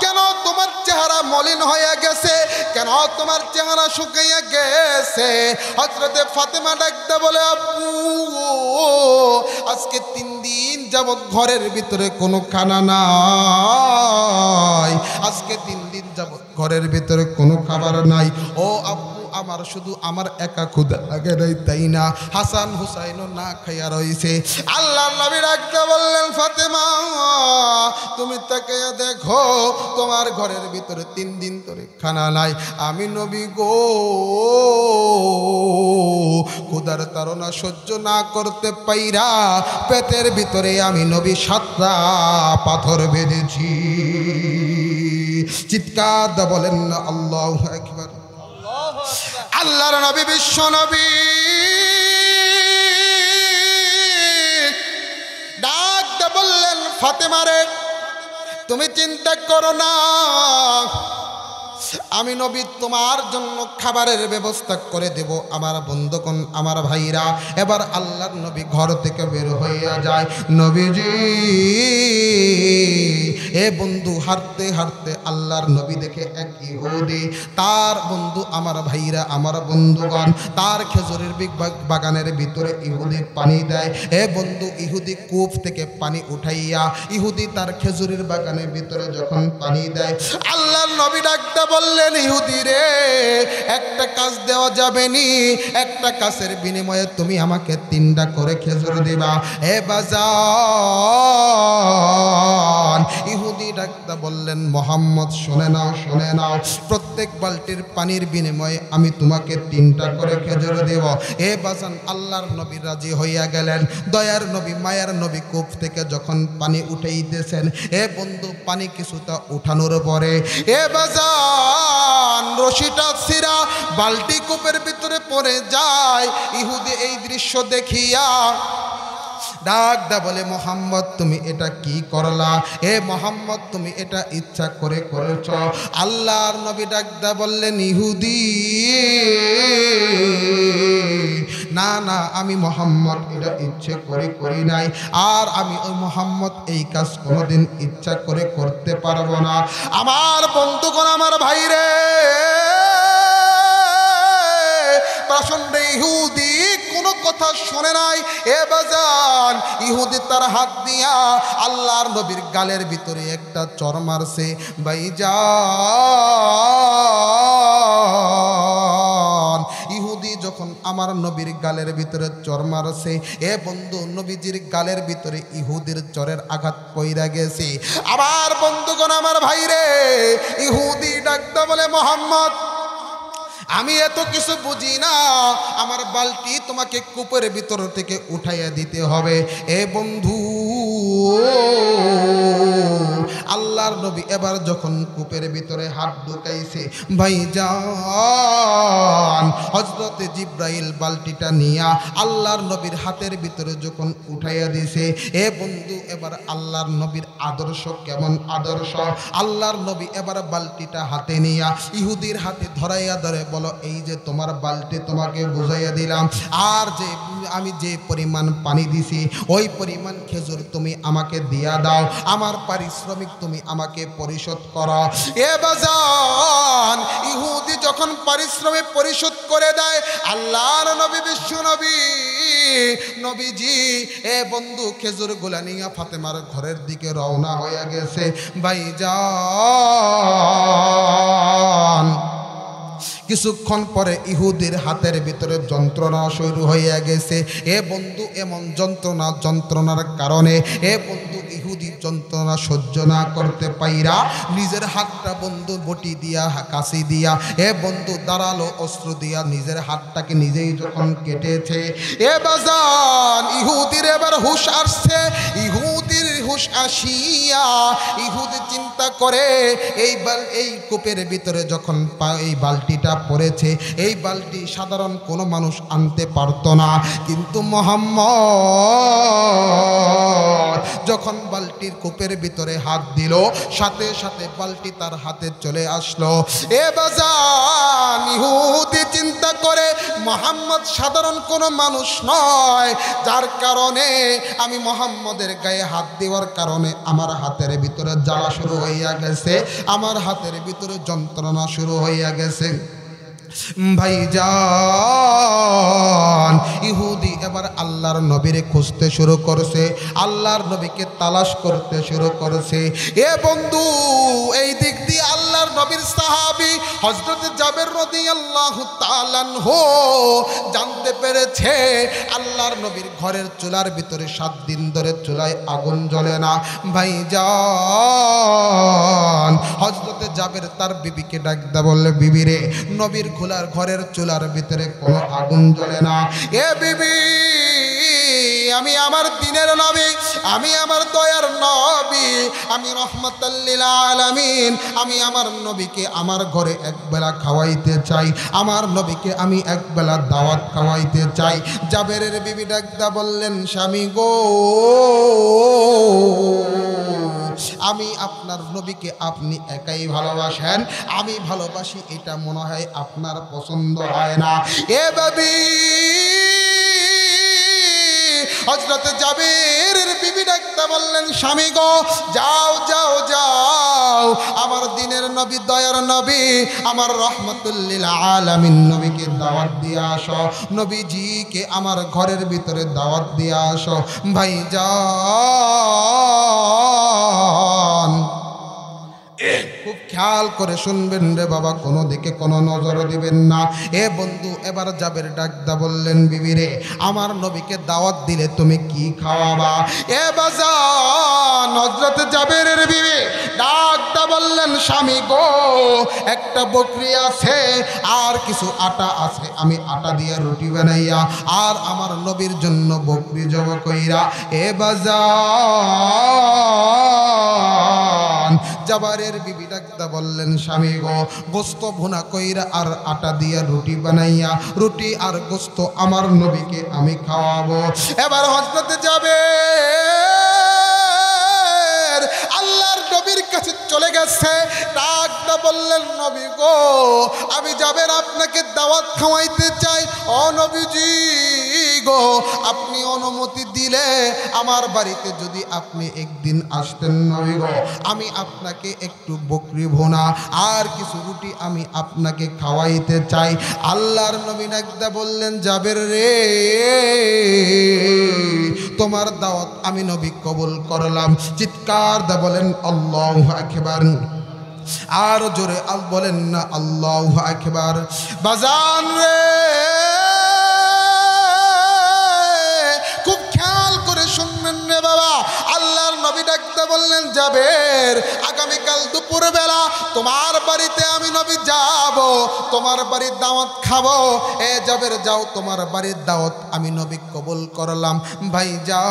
কেন তোমার চেহারা মলিন হয়ে গেছে? কেন তোমার চেহারা শুকিয়ে গেছে? হযরতে ফাতেমা ডাকতে বলে, আব্বু, আজকে 3 দিন যাবত ঘরের ভিতরে কোনো খানা নাই, আজকে 3 দিন যাবত ঘরের ভিতরে কোনো খাবার নাই। ও আব্বু, আমার শুধু আমার একা ক্ষুধা লাগে নাই তাই না, হাসান হুসাইনও না খাইয়া রইছে। আল্লাহর নবী ডাকতে বললেন, ফাতেমা, তুমি তাকাইয়া দেখো, তোমার ঘরের ভিতরে 3 দিন ধরে খানা নাই। আমি নবী গো, ক্ষুধার তাড়না সহ্য না করতে পাইরা পেটের ভিতরে আমি নবী 7টা পাথর বেঁধেছি। চিৎকার দা বলেন না আল্লাহু আকবার। আল্লাহর নবী, বিশ্ব নবী ডাকতে বললেন, ফাতেমা রে, তুমি চিন্তা করো না, আমি নবী তোমার জন্য খাবারের ব্যবস্থা করে দেব। আমার বন্ধুগণ, আমার ভাইরা, এবার আল্লাহর নবী ঘর থেকে বের হইয়া যায়। নবীজি, এ বন্ধু, হাঁটতে হাঁটতে আল্লাহর নবী দেখে এক ইহুদি, তার বন্ধু, আমার ভাইরা, আমার বন্ধুগণ, তার খেজুরের বাগানের ভিতরে ইহুদি পানি দেয়। এ বন্ধু, ইহুদি কূপ থেকে পানি উঠাইয়া ইহুদি তার খেজুরের বাগানের ভিতরে যখন পানি দেয়, আল্লাহর নবী ডাকতে বললেন, ইহুদি রে, একটা কাজ দেওয়া যাবে নি, একটা কাজের বিনিময়ে তুমি আমাকে 3টা করে খেজুর দিবা। এ বাজান, ইহুদি ডাকতে বললেন, মোহাম্মদ শুনে নাও, শুনে নাও, প্রত্যেক বালতির পানির বিনিময়ে আমি তোমাকে 3টা করে খেজুর দেব। এ বাজান আল্লাহর নবী রাজি হইয়া গেলেন। দয়ার নবী মায়ার নবী কূপ থেকে যখন পানি উঠাইতেছেন, এ বন্ধু পানি কিছুটা উঠানোর পরে এ বাজান রশিটা ছিঁড়া বালতি কূপের ভিতরে পড়ে যায়। ইহুদি এই দৃশ্য দেখিয়া ডাক দা বলে, মোহাম্মদ তুমি এটা কি করলা? এ মোহাম্মদ তুমি এটা ইচ্ছা করে করেছ? আল্লাহর নবী ডাক দা বললেন, ইহুদি না না, আমি মোহাম্মদ এটা ইচ্ছে করে করি নাই, আর আমি ওই মোহাম্মদ এই কাজ কোনোদিন ইচ্ছা করে করতে পারবো না। আমার বন্ধুগণ, আমার ভাইরে, প্রচন্ড ইহুদি কোনো কথা শোনে নাই। এ বাজান ইহুদি তার হাত দিয়া আল্লাহর নবীর গালের ভিতরে একটা চর মারছে। ভাইজান ইহুদি যখন আমার নবীর গালের ভিতরে চর মারছে, এ বন্ধু নবীজির গালের ভিতরে ইহুদির চরের আঘাত পইরা গেছে। আবার বন্ধুগণ, আমার ভাইরে, ইহুদি ডাকতে বলে, মোহাম্মদ আমি এত কিছু বুঝি না, আমার বালতি তোমাকে কূপের ভিতর থেকে উঠাইয়া দিতে হবে। এ বন্ধু আল্লাহর নবী এবার যখন কূপের ভিতরে হাত ঢুকাইছে, ভাইজান হযরতে জিব্রাইল বালতিটা নিয়া আল্লাহর নবীর হাতের ভিতরে যখন উঠাইয়া দিছে, এ বন্ধু এবার আল্লাহর নবীর আদর্শ কেমন আদর্শ! আল্লাহর নবী এবার বালতিটা হাতে নিয়া ইহুদির হাতে ধরাইয়া ধরে বলো, এই যে তোমার বালতি তোমাকে বুঝাইয়া দিলাম, আর যে আমি যে পরিমাণ পানি দিছি ওই পরিমাণ খেজুর তুমি আমাকে দিয়া দাও, আমার পারিশ্রমিক তুমি আমাকে পরিশোধ করো। এ বাজান ইহুদি যখন পারিশ্রমিক পরিশোধ করে দেয়, আল্লাহর নবী বিশ্ব নবী নবীজি এ বন্ধু খেজুর গুলা নিয়ে ফাতেমার ঘরের দিকে রওনা হয়ে গেছে। ভাইজান কিছুক্ষণ পরে ইহুদির হাতের ভিতরে যন্ত্রণা শুরু হয়ে গেছে। এ বন্ধু এমন যন্ত্রণার কারণে এ বন্ধু ইহুদি যন্ত্রণা সহ্য না করতে পাইরা নিজের হাতটা বন্ধু বটি দিয়া কাশি দিয়া এ বন্ধু দাঁড়ালো অস্ত্র দিয়া নিজের হাতটাকে নিজেই যখন কেটেছে, এ বাজান ইহুদির এবার হুশ আসছে। ইহুদির হুশ আসিয়া ইহুদি চিন্তা করে, এই কূপের ভিতরে যখন এই বালতিটা পড়েছে, এই বালতি সাধারণ কোনো মানুষ আনতে পারতো না, কিন্তু মুহাম্মদ যখন বালতির কূপের ভিতরে হাত দিল, সাথে সাথে বালতি তার হাতে চলে আসলো। এ বাজান ইহুদি চিন্তা করে, মুহাম্মদ সাধারণ কোনো মানুষ নয়, যার কারণে আমি মুহাম্মদের গায়ে হাত দেওয়ার কারণে আমার হাতের ভিতরে জ্বালা শুরু হইয়া গেছে, আমার হাতের ভিতরে যন্ত্রণা শুরু হইয়া গেছে। ভাইজান ইহুদি এবার আল্লাহর নবীরে খুঁজতে শুরু করছে, আল্লাহর নবীকে তালাশ করতে শুরু করছে। এ বন্ধু এই দিক দিয়ে আল্লাহর নবীর সাহাবী হযরত জাবের রাদিয়াল্লাহু তাআলা আনহু জানতে পেরেছে আল্লাহর নবীর ঘরের চুলার ভিতরে 7 দিন ধরে চুলায় আগুন জ্বলে না। ভাইজান হযরত জাবের তার বিবিকে ডাকদা বললে, বিবি রে, নবীর খোলার ঘরের চুলার ভিতরে কোনো আগুন জ্বলে না। এ বিবি, আমি আমার দিনের নবী, আমি আমার দয়ার নবী, আমি রহমাতাল লিল আলামিন, আমি আমার নবীকে আমার ঘরে একবেলা খাওয়াইতে চাই, আমার নবীকে আমি একবেলা দাওয়াত খাওয়াইতে চাই। জাবেরের বিবি ডাকদা বললেন, স্বামী গো, আমি আপনার নবীকে আপনি একাই ভালোবাসেন, আমি ভালোবাসি এটা মনে হয় আপনার পছন্দ হয় না। এ বাবি হযরত জাবেরের বিবি ডাকতে বললেন, স্বামী গো, যাও যাও যাও, আমার দিনের নবী, দয়ার নবী, আমার রহমাতুল লিল আলামিন নবীকে দাওয়াত দিয়ে আসো, নবীজিকে আমার ঘরের ভিতরে দাওয়াত দিয়ে আসো। ভাইজান খুব খেয়াল করে শুনবেন রে বাবা, কোনো দিকে কোনো নজর দিবেন না। এ বন্ধু এবার জাবের ডাকদা বললেন, বিবি রে, আমার নবীকে দাওয়াত দিলে তুমি কি খাওয়াবা? এ বাজান হযরত জাবেরের বিবি ডাকদা বললেন স্বামী গো একটা বকরি আছে আর কিছু আটা আছে, আমি আটা দিয়ে রুটি বানাইয়া আর আমার নবীর জন্য বকরি জব কইরা এ বাজান। জাবারের বিবি ডাকতে বললেন স্বামী গো গোস্ত ভুনা কইরা আর আটা দিয়ে রুটি বানাইয়া রুটি আর গোস্ত আমার নবীকে আমি খাওয়াবো। এবার হযরতে যাবে আল্লাহর নবীর কাছে চলে গেছে, ডাকটা বললেন নবী গো আমি যাবেন আপনাকে দাওয়াত খাওয়াইতে চাই। ও নবীজি গো আপনি অনুমতি দিলে আমার বাড়িতে যদি আপনি একদিন আসতেন নবী গো, আমি আপনাকে একটু বকরি ভুনা আর কিছু রুটি আমি আপনাকে খাওয়াইতে চাই। আল্লাহর নবী ডাকটা বললেন জাবের রে তোমার দাওয়াত আমি নবী কবুল করলাম। চিৎকার দা বলেন আল্লাহু আকবার, আর জোরে বলেন না আল্লাহু আকবার। বাজান রে খুব খেয়াল করে শুনবেন রে বাবা, আল্লাহর নবী ডাকতে বললেন জাবের আগামীকাল দুপুরবেলা তোমার বাড়িতে আমি নবী যাব, তোমার বাড়ির দাওয়াত খাবো। এ জাবের যাও তোমার বাড়ির দাওয়াত আমি নবী কবুল করলাম। ভাই যান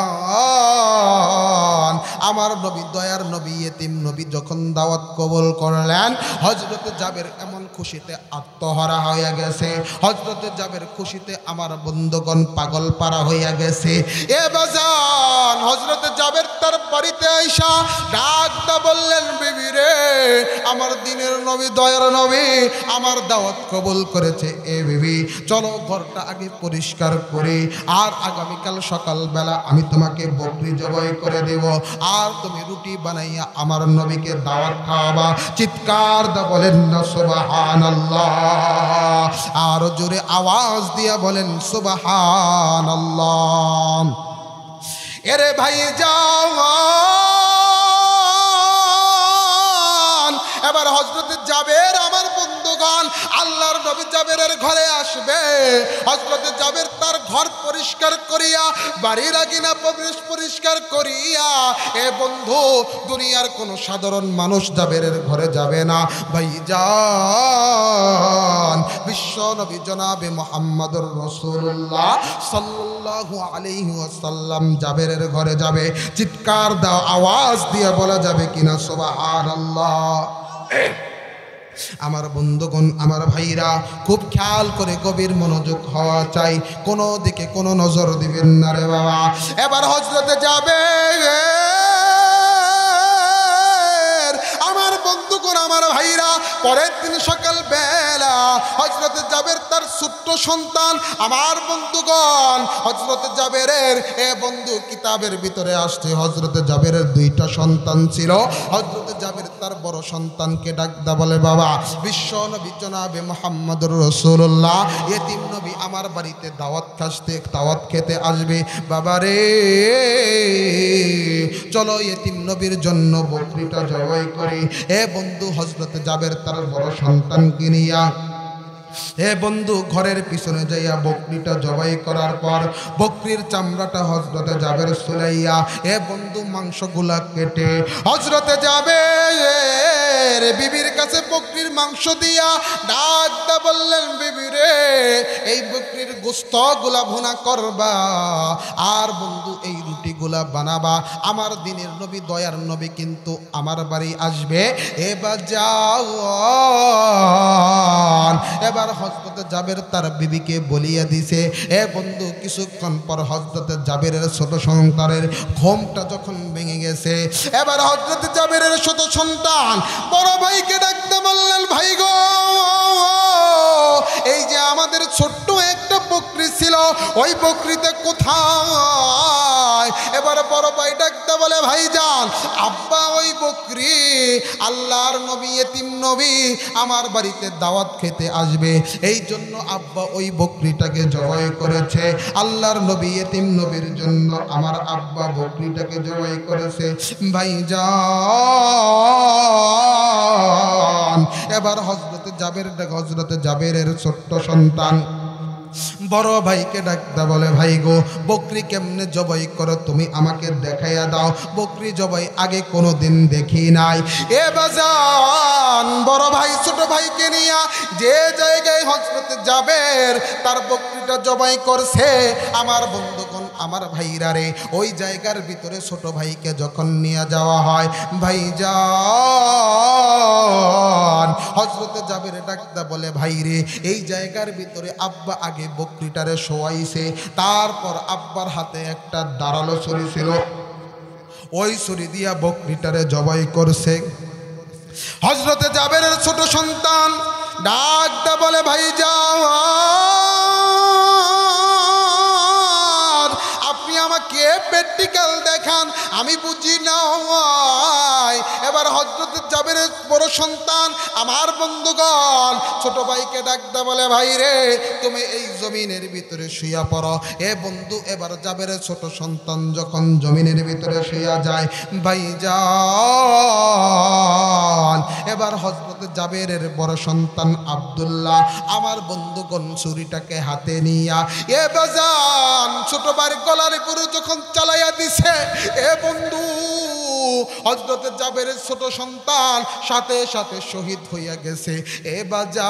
আমার নবী দয়ার নবী এতিম নবী যখন দাওয়াত কবুল করলেন হযরতে জাবের এমন খুশিতে আত্মহারা হইয়া গেছে, হযরতে জাবের খুশিতে আমার বন্ধুগণ পাগল পারা হইয়া গেছে। এ বাজান হযরতে জাবের তার বাড়িতে আইসা ডাকটা বললেন বিবি রে আমার দিনের নবী দয়ার নবী আমার দাওয়াত কবুল করেছে। এ বিবি চলো ঘরটা আগে পরিষ্কার করে আর আগামীকাল সকালবেলা আমি তোমাকে বকরি জবাই করে দেব আর তুমি রুটি বানাইয়া আমার নবীকে দাওয়াত খাওয়াবা। চিৎকার দা বলেন না সুবহানাল্লাহ, আর জোরে আওয়াজ দিয়া বলেন সুবহানাল্লাহ। এরে ভাই যাও এবার হযরতে জাবের আমার বন্ধুগণ আল্লাহর নবী জাবেরের ঘরে আসবে। হযরতে জাবের তার ঘর পরিষ্কার করিয়া বাড়ির আগিনা পরিষ্কার করিয়া এ বন্ধু দুনিয়ার কোন সাধারণ মানুষ জাবেরের ঘরে যাবে না। ভাই যান বিশ্ব নবী জনাবে মুহাম্মদুর রাসূলুল্লাহ সাল্লাল্লাহু আলাইহি ওয়াসাল্লাম জাবেরের ঘরে যাবে। চিৎকার দাও আওয়াজ দিয়ে বলা যাবে কিনা সুবহানাল্লাহ। আমার বন্ধুগণ আমার ভাইরা খুব খেয়াল করে গভীর মনোযোগ হওয়া চাই, কোনো দিকে কোনো নজর দিবেন না রে বাবা। এবার হযরতে যাবে আমার বন্ধুগণ আমার ভাইরা পরের দিন সকাল বেলা হযরতে জাবের তার ছোট্ট সন্তান আমার বন্ধুগণ হযরতে জাবেরের এ বন্ধু কিতাবের ভিতরে আসছে হযরতে জাবেরের দুইটা সন্তান ছিল। হযরতে জাবের তার বড় সন্তানকে ডাকদা বলে বাবা বিশ্ব নবী জনাবে মুহাম্মদুর রাসূলুল্লাহ এতিম নবী আমার বাড়িতে দাওয়াত খেতে আসবে। বাবা রে চলো এতিম নবীর জন্য বকরিটা জবাই করি। এ বন্ধু হযরতে জাবের তার বড় সন্তানকে নিয়া হে বন্ধু ঘরের পিছনে যাইয়া বকরিটা জবাই করার পর বকরির চামড়াটা হযরতে জাবের সুলাইয়া হে বন্ধু মাংসগুলা কেটে হযরতে জাবের বিবির কাছে বকরির মাংস দিয়া ডাকটা বললেন বিবি রে এই বকরির গোশতগুলা ভুনা করবা আর বন্ধু এই রুটিগুলা বানাবা, আমার দিনের নবী দয়ার নবী কিন্তু আমার বাড়ি আসবে। এবার যাও এবার হযরতে জাবের তার বিবিকে বলিয়া দিছে। এ বন্ধু কিছুক্ষণ পর হযরতে জাবেরের ছোট সন্তানের ঘুমটা যখন ভেঙে গেছে এবার হযরতে জাবেরের ছোট সন্তান বড় ভাইকে ডাকতে বললেন ভাই গো এই যে আমাদের ছোট্ট একটা বকরি ছিল ওই বকরিতে কোথায়? এবার বড় ভাই ডাকতে বলে ভাইজান আব্বা ওই বকরি আল্লাহর নবী এতিম নবী আমার বাড়িতে দাওয়াত খেতে আসবে এই জন্য আব্বা ওই বকরিটাকে জবাই করেছে। আল্লাহর নবী এতিম নবীর জন্য আমার আব্বা বকরিটাকে জবাই করেছে। ভাইজান এবার হযরতে জাবেরের ছোট্ট সন্তান বড় ভাইকে ডাকতে বলে, ভাই গো বকরি কেমনে জবাই করো তুমি আমাকে দেখাইয়া দাও, বকরি জবাই আগে কোনো দিন দেখি নাই। এ বাজান বড় ভাই ছোট ভাইকে নিয়া যে জায়গায় হযরত জাবের তার বকরিটা জবাই করছে, আমার বন্ধুগণ আমার ভাইরা রে, ওই জায়গার ভিতরে ছোট ভাইকে যখন নিয়ে যাওয়া হয়, ভাইজান হযরত জাবের ডাকতে বলে, ভাই রে এই জায়গার ভিতরে আব্বা আগে বকরিটারে শোয়াইছে, তারপর আব্বার হাতে একটা ধারালো ছুরি ছিল, ওই ছুরি দিয়া বকরিটারে জবাই করছে। হযরত জাবেরের ছোট সন্তান ডাকতে বলে, ভাইজান আপনি আমাকে প্র্যাকটিক্যাল দেখান, আমি বুঝি না। এবার হযরত জাবেরের বড় সন্তান আমার বন্ধুগণ ছোট ভাইকে ডাকতে বলে, ভাই রে তুমি এই জমিনের ভিতরে শুইয়া পড়ো। এ বন্ধু এবার জাবেরের ছোট সন্তান যখন জমিনের ভিতরে শুইয়া যায়, ভাইজান এবার হযরত জাবেরের বড় সন্তান আব্দুল্লাহ আমার বন্ধুগণ ছুরিটাকে হাতে নিয়া এ বাজান ছোট ভাইয়ের গলার উপরে যখন চালাইয়া দিছে, এ বন্ধু হযরত জাবেরের ছোট সন্তান সাথে সাথে শহীদ হইয়া গেছে। এ বাজান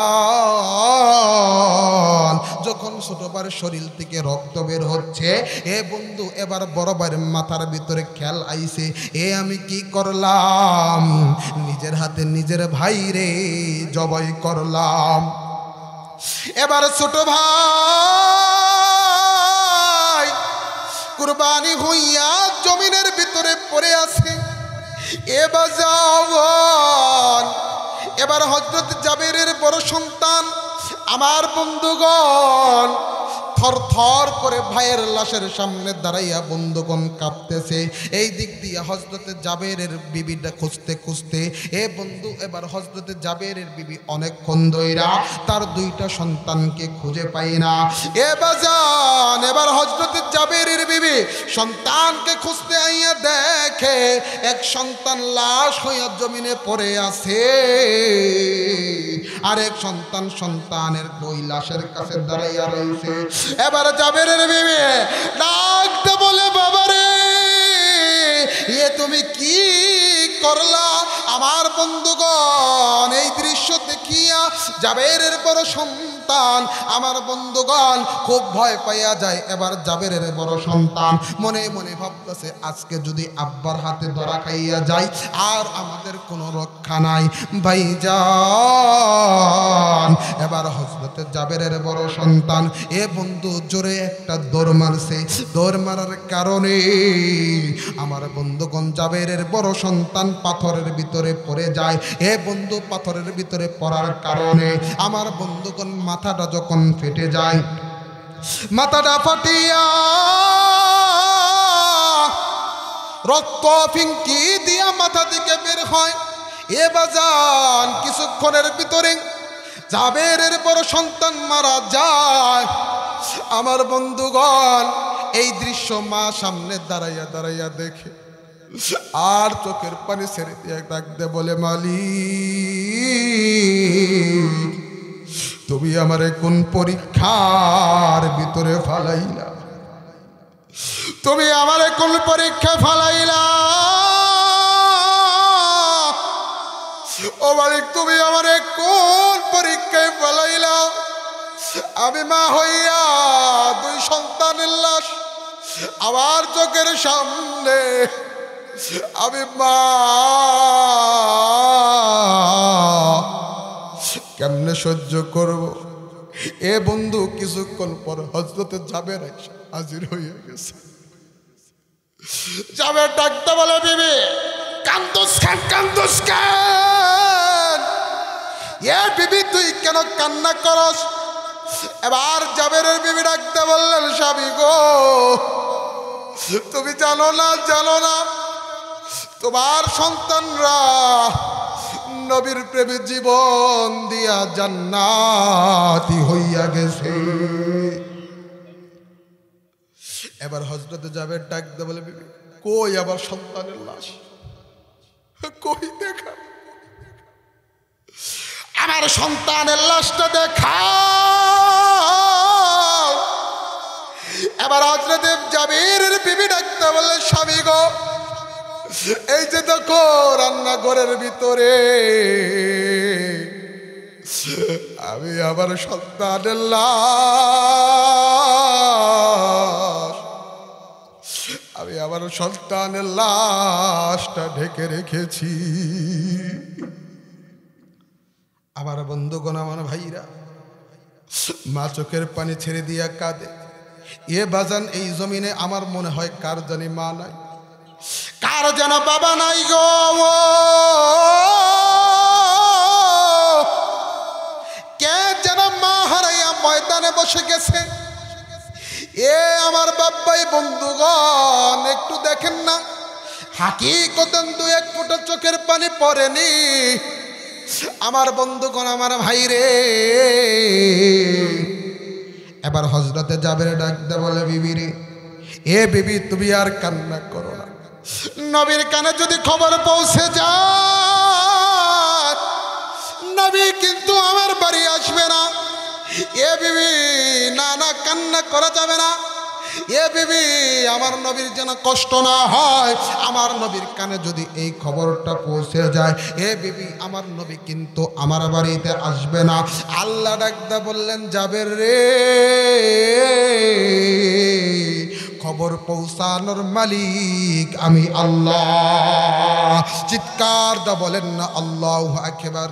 যখন ছোট ভাইয়ের শরীর থেকে রক্ত বের হচ্ছে, এ বন্ধু এবার বড় ভাইয়ের মাথার ভিতরে খেয়াল আইছে, এ আমি কি করলাম, নিজের হাতে নিজের ভাই রে জবাই করলাম। এবার ছোট ভাই কুরবানি হইয়া জমিনের ভিতরে পড়ে আছে। এবার হযরত জাবেরের বড় সন্তান আমার বন্ধুগণ থর থর করে ভাইয়ের লাশের সামনে দাঁড়াইয়া বন্ধুগণ কাঁপতেছে। এই দিক দিয়ে হযরত জাবেরের বিবিটা খুঁজতে খুঁজতে এ বন্ধু এবার হযরত জাবেরের বিবি অনেকক্ষণ ধইরা তার দুইটা সন্তানকে খুঁজে পাই না। এ বাজান এবার হযরত জাবেরের বিবি সন্তানকে খুঁজতে আইয়া দেখে এক সন্তান লাশ হইয়া জমিনে পড়ে আছে, আরেক সন্তান সন্তানের ওই লাশের কাছে দাঁড়াইয়া রয়েছে। এবার জাবেরের বিবি ডাকতে বলে, বাবারে এ তুমি কি করলা? আমার বন্ধুগণ এই দৃশ্য দেখিয়া জাবেরের বড় সন্তান আমার বন্ধুগণ খুব ভয় পাইয়া যায়। এবার জাবেরের বড় সন্তান মনে মনে ভাবতেছে, আজকে যদি আব্বার হাতে ধরা খাইয়া যায় আর আমাদের কোনো রক্ষা নাই। ভাইজান এবার হযরত জাবেরের বড় সন্তান এ বন্ধু জোরে একটা দৌড় মারছে, দৌড় মারার কারণে আমার বন্ধুগণ জাবেরের বড় সন্তান পাথরের ভিতরে পড়ে যায়। এ বন্ধু পাথরের ভিতরে পড়ার কারণে আমার বন্ধুগণ মাথাটা যখন ফেটে যায়, মাথাটা ফাটিয়া রক্ত ফিঙ্কি দিয়া মাথা থেকে বের হয়। এ বাজান কিছুক্ষণের ভিতরে জাবেরের বড় সন্তান মারা যায়। আমার বন্ধুগণ এই দৃশ্য মা সামনে দাঁড়াইয়া দাঁড়াইয়া দেখে আর চোখের পানি ছেড়ে দিয়ে ডাকতে বলে, মালিক তুমি আমারে কোন পরীক্ষার ভিতরে ফালাইলা, তুমি আমারে কোন পরীক্ষা ফালাইলা? ও মালিক তুমি আমারে কোন পরীক্ষায় ফালাইলা? আমি মা হইয়া দুই সন্তানের লাশ আমার চোখের সামনে, আমি মা কেমনে সহ্য করব? এ বন্ধু কিছুক্ষণ পর হযরত জাবের হাজির হইয়া গেছে। জাবের ডাকতে বলে, বিবি কান্দোস খান, কান্দোস খান, এ বিবি তুই কেন কান্না করস? এবার জাবেরের বিবি ডাকতে বললেন, স্বামী গো তুমি জানো না, জানো না তোমার সন্তানরা নবীর প্রেমে জীবন দিয়া জান্নাতি হইয়া গেছে। এবার হযরত জাবের ডাকতে বলে, বিবি কই আবার সন্তানের লাশ, কই দেখা, আমার সন্তানের লাশটা দেখা। এবার হযরত জাবিরের বিবি ডাকতে বলে স্বামী গো, এই যে দেখো রান্নাঘরের ভিতরে আমি আমার সন্তানের লাশ, আমি আমার সন্তানের লাশটা ঢেকে রেখেছি। আমার বন্ধুগণ, আমার ভাইরা, মা চোখের পানি ছেড়ে দিয়া কাঁদে। এ বাজান, এই জমিনে আমার মনে হয় কার জানি মা নাই, কার যেন বাবা নাই গো। কে যেন মা হারাইয়া ময়দানে বসে গেছে। এ আমার বাপ্পাই বন্ধুগণ, একটু দেখেন না, হাকিকতান দু এক ফোঁটা চোখের পানি পড়েনি। আমার বন্ধুগণ, আমার ভাই রে, এবার হযরতে জাবের ডাকতে বলে বিবি রে, এ বিবি তুমি আর কান্না করো না। নবীর কানে যদি খবর পৌঁছে যায় নবী কিন্তু আমার বাড়ি আসবে না। এ বিবি, না না, কান্না করা যাবে না। এ বিবি, আমার নবীর যেন কষ্ট না হয়। আমার নবীর কানে যদি এই খবরটা পৌঁছে যায়, এ বিবি, আমার নবী কিন্তু আমার বাড়িতে আসবে না। আল্লাহ ডাকদা বললেন, জাবের রে, খবর পৌঁছানোর মালিক আমি আল্লাহ। চিৎকার দা বলেন না আল্লাহু আকবার,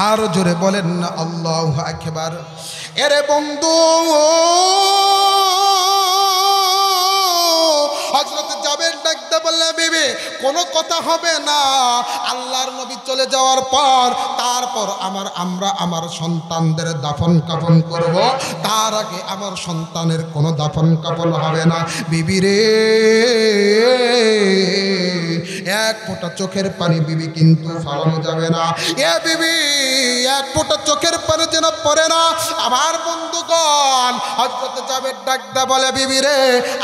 আর জোরে বলেন না আল্লাহু আকবার। এরে বন্ধু, হযরত জাবের ডাকতে বললে, বিবি কোনো কথা হবে না। আল্লাহর নবী চলে যাওয়ার পর তারপর আমরা আমার সন্তানদের দাফন কাফন করব, তার আগে আমার সন্তানের কোনো দাফন কাফন হবে না। বিবি রে, এক ফোঁটা চোখের পানি বিবি কিন্তু ফেলানো যাবে না। এ বিবি, এক ফোঁটা চোখের পানি যেন পড়ে না। আমার বন্ধুগণ, হযরত জাবের ডাকদা বলে, বিবি রে,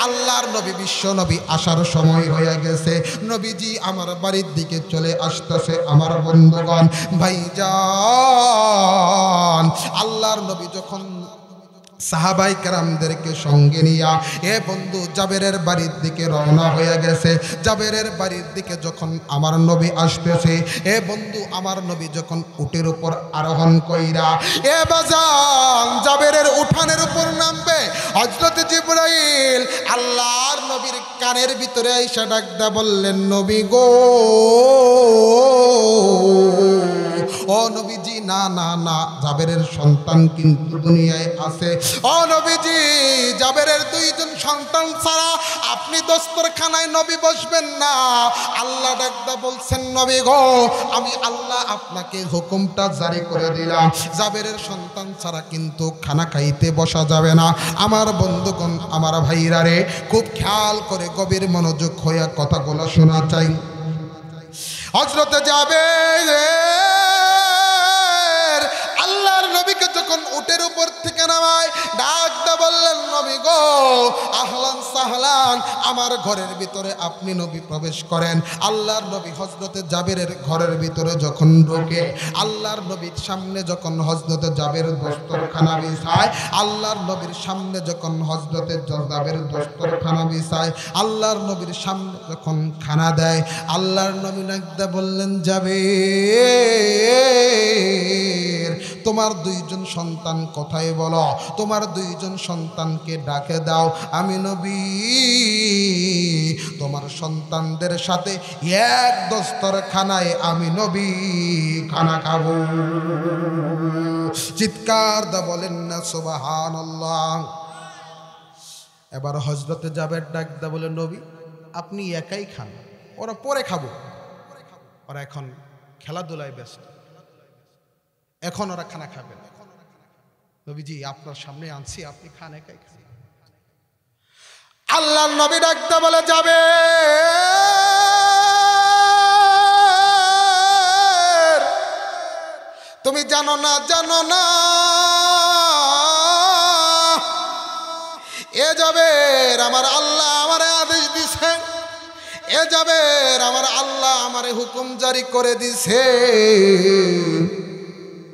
আল্লাহর নবী বিশ্ব নবী আসার সময় হয়ে গেছে। নবীজি আমার বাড়ির দিকে চলে আসতেছে। আমার বন্ধুগণ, ভাইজান, আল্লাহর নবী যখন সাহাবাই কেরামদেরকে সঙ্গে নিয়া এ বন্ধু জাবেরের বাড়ির দিকে রওনা হয়ে গেছে। জাবেরের বাড়ির দিকে যখন আমার নবী আসতেছে, এ বন্ধু আমার নবী যখন উটের উপর আরোহণ কইরা এ বাজান জাবেরের উঠানের উপর নামবে, হযরত জিবরাইল আল্লাহর নবীর কানের ভিতরে আইসা ডাকদা বললেন, নবী গো, ও নবীজি, না না না, জাবেরের সন্তান কিন্তু দুনিয়ায় আছে। ও নবীজি, জাবেরের দুইজন সন্তান ছাড়া আপনি দস্তরখানায় নবী বসবেন না। আল্লাহ ডাকদা বলছেন, নবী গো, আমি আল্লাহ আপনাকে হুকুমটা জারি করে দিলাম, জাবেরের সন্তান ছাড়া কিন্তু খানা খাইতে বসা যাবে না। আমার বন্ধুগণ, আমার ভাইরা রে, খুব খেয়াল করে গভীর মনোযোগ হইয়া কথাগুলো শোনা চাই। হযরতে জাবের আল্লাহর নবীকে যখন উটের উপর থেকে নামায়, ডাকদা বললেন, নবী গো, আহলান সাহলান, আমার ঘরের ভিতরে আপনি নবী প্রবেশ করেন। আল্লাহর নবী হযরতে জাবেরের ঘরের ভিতরে যখন ঢোকে, আল্লাহর নবীর সামনে যখন হযরতে জাবের দস্তরখানা বিছায়, আল্লাহর নবীর সামনে যখন হযরতে জাবের দস্তরখানা বিছায়, আল্লাহর নবীর সামনে যখন খানা দেয়, আল্লাহর নবী ডাকদা বললেন, জাবের, তোমার দুইজন সন্তান কোথায় বলো, তোমার দুইজন সন্তানকে ডাকে দাও, আমি নবী তোমার সন্তানদের সাথে এক দস্তরখানায় আমি নবী খানা খাবো। চিৎকার দা বলেন না সুবহানাল্লাহ। এবার হযরতে জাবের ডাকদা বলে, নবী আপনি একাই খান, ওরা পরে খাবো, ওরা এখন খেলাধুলায় ব্যস্ত, এখন ওরা খানা খাবে না। নবীজি আপনার সামনে আনছি, আপনি খান, একাই খান। আল্লাহর নবী ডাকতে বলে, যাবে তুমি জানো না, জানো না, এ জাবের আমার আল্লাহ আমারে আদেশ দিছে, এ জাবের আমার আল্লাহ আমারে হুকুম জারি করে দিছে,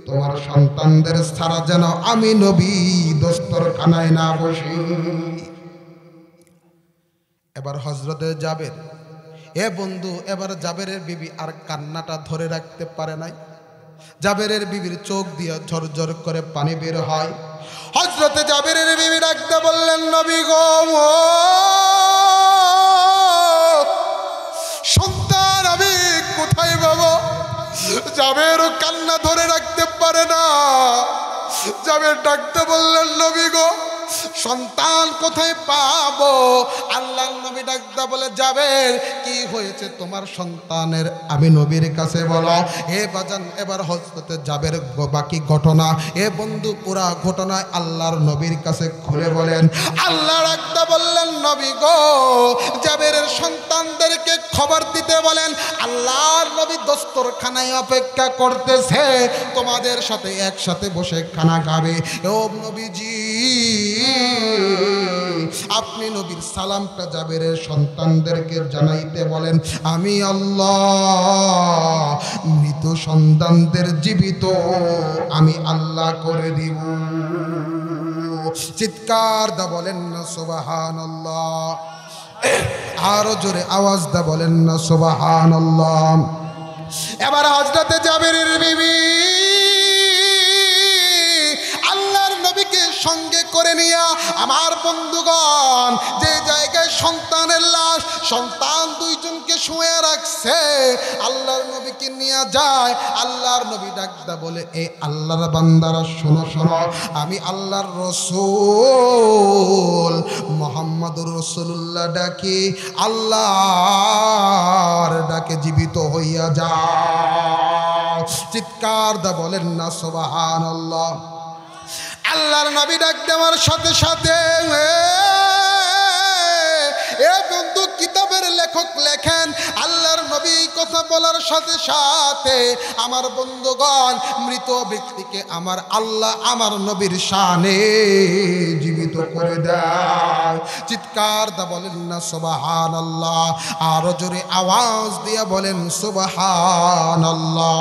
তোমার সন্তানদের ছাড়া যেন আমি নবী দস্তরখানায় না বসি। এবার হযরতে জাবের, এ বন্ধু, এবার জাবেরের বিবি আর কান্নাটা ধরে রাখতে পারে নাই। জাবেরের বিবির চোখ দিয়ে ঝরঝর করে পানি বের হয়। হযরতে জাবেরের বিবি ডাকতে বললেন, নবী গো, সন্তান আমি কোথায় পাবো? জাবেরও কান্না ধরে রাখতে পারে না। জাবের ডাকতে বললেন, নবী গো, সন্তান কোথায় পাবো? আল্লাহর নবী ডাকতে বলে, জাবের কি হয়েছে তোমার সন্তানের? আমি নবীর কাছে বলো। হে বাজান, এবার হযরতে জাবের বাকি ঘটনা, এ বন্ধু পুরা ঘটনায় আল্লাহর নবীর কাছে খুলে বলেন। আল্লাহ ডাকতে বললেন, নবী গো, জাবেরের সন্তানদেরকে খবর দিতে বলেন, আল্লাহর নবী দস্তরখানায় অপেক্ষা করতেছে, তোমাদের সাথে একসাথে বসে খানা খাবে। ও নবীজি, আপনি নবীর সালামটা জাবেরের সন্তানদেরকে জানাইতে বলেন, আমি আল্লাহ মৃত সন্তানদের জীবিত আমি আল্লাহ করে দিব। চিৎকার দা বলেন না সুবহানাল্লাহ। আরো জোরে আওয়াজ দা বলেন না সুবহানাল্লাহ। এবার হযরতে জাবেরের বিবি আল্লাহর নবীকে সঙ্গে করে নিয়ে, আমার বন্ধুগণ, যে জায়গায় সন্তানের লাশ, সন্তান দুইজনকে শুয়ে রাখছে, আল্লাহর নবীকে নিয়ে যায়। আল্লাহর নবী ডাকদা বলে, এ আল্লাহর বান্দারা শোনো শোনো, আমি আল্লাহর রাসূল মুহাম্মদুর রাসূলুল্লাহ ডাকি, আল্লাহর ডাকে জীবিত হইয়া যাও। চিৎকার দা বলেন না সুবহানাল্লাহ। আল্লাহর নবী ডাক দেওয়ার সাথে সাথে, এ বন্ধু, কিতাবের লেখক লেখেন, আল্লাহর নবী কথা বলার সাথে সাথে আমার বন্ধুগণ, মৃত ব্যক্তিকে আমার আল্লাহ আমার নবীর শানে জীবিত করে দেয়। চিৎকার দা বলেন না সুবহানাল্লাহ। আরো জোরে আওয়াজ দিয়ে বলেন সুবহানাল্লাহ।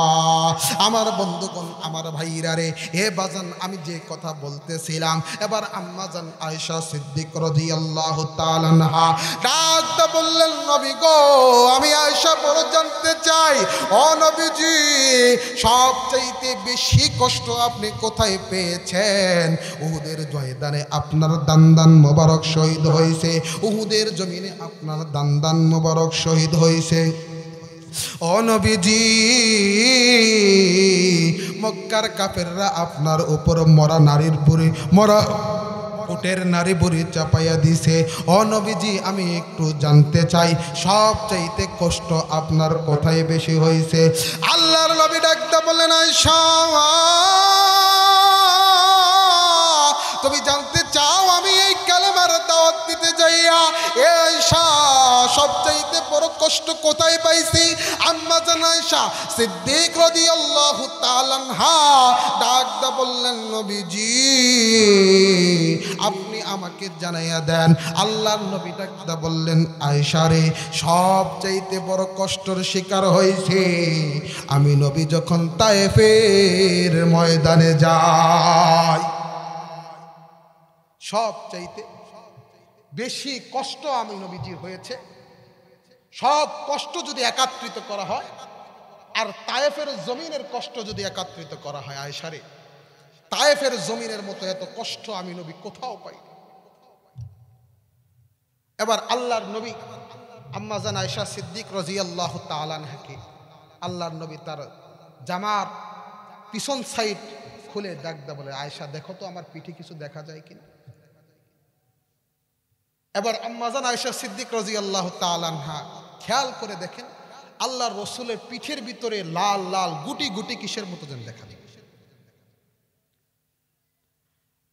আমার বন্ধুগণ, আমার ভাইরা রে, হে বাজান, আমি যে কথা বলতেছিলাম, এবার আম্মাজান আয়েশা সিদ্দিক রাদিয়াল্লাহু তাআলা আনহা ডাকতে বললেন, নবী গো, আমি আয়েশা বড় জানতে চাই, ও নবীজি, সবচাইতে বেশি কষ্ট আপনি কোথায় পেয়েছেন? উহুদের ময়দানে আপনার দান্দান মোবারক শহীদ হয়েছে, উহুদের জমিনে আপনার দান্দান মোবারক শহীদ হয়েছে। ও নবীজি, মক্কার কাফেররা আপনার উপর মরা নারীর বুড়ি, মরা উটের নারী বুড়ি চাপাইয়া দিছে। ও নবীজি, আমি একটু জানতে চাই, সবচাইতে কষ্ট আপনার কোথায় বেশি হয়েছে? আল্লাহর নবী ডাকতে বললেন, আয়েশা, তুমি জানতে চাও আমি এই কালেমার দাওয়াত দিতে যাইয়া আয়েশা সবচাইতে বড় কষ্ট কোথায় পাইছি? আম্মা জান আয়েশা সিদ্দিক রাদিয়াল্লাহু তাআলা আনহা ডাকদা বললেন, নবীজি, আপনি আমাকে জানাইয়া দেন। আল্লাহর নবী ডাকদা বললেন, আয়েশা রে, সবচাইতে বড় কষ্টের শিকার হয়েছে আমি নবী যখন তায়েফের ময়দানে যাই। সবচাইতে বেশি কষ্ট আমি নবীজির হয়েছে। সব কষ্ট যদি একত্রিত করা হয় আর তায়েফের জমিনের কষ্ট যদি একত্রিত করা হয়, আয়েশা রে, তায়েফের জমিনের মতো এত কষ্ট আমি নবী কোথাও পাই। এবার আল্লাহর নবী আম্মা জান আয়েশা সিদ্দিক রাদিয়াল্লাহু তাআলা আনহাকে আল্লাহর নবী তার জামার পিছন সাইড খুলে ডাকদা বলে, আয়েশা, দেখো তো আমার পিঠে কিছু দেখা যায় কিনা। এবার আম্মা জান আয়েশা সিদ্দিক রাদিয়াল্লাহু তাআলা আনহা খেয়াল করে দেখেন, আল্লাহর রাসূলের পিঠের ভিতরে লাল লাল গুটি গুটি কিসের মতো যেন দেখা যায়।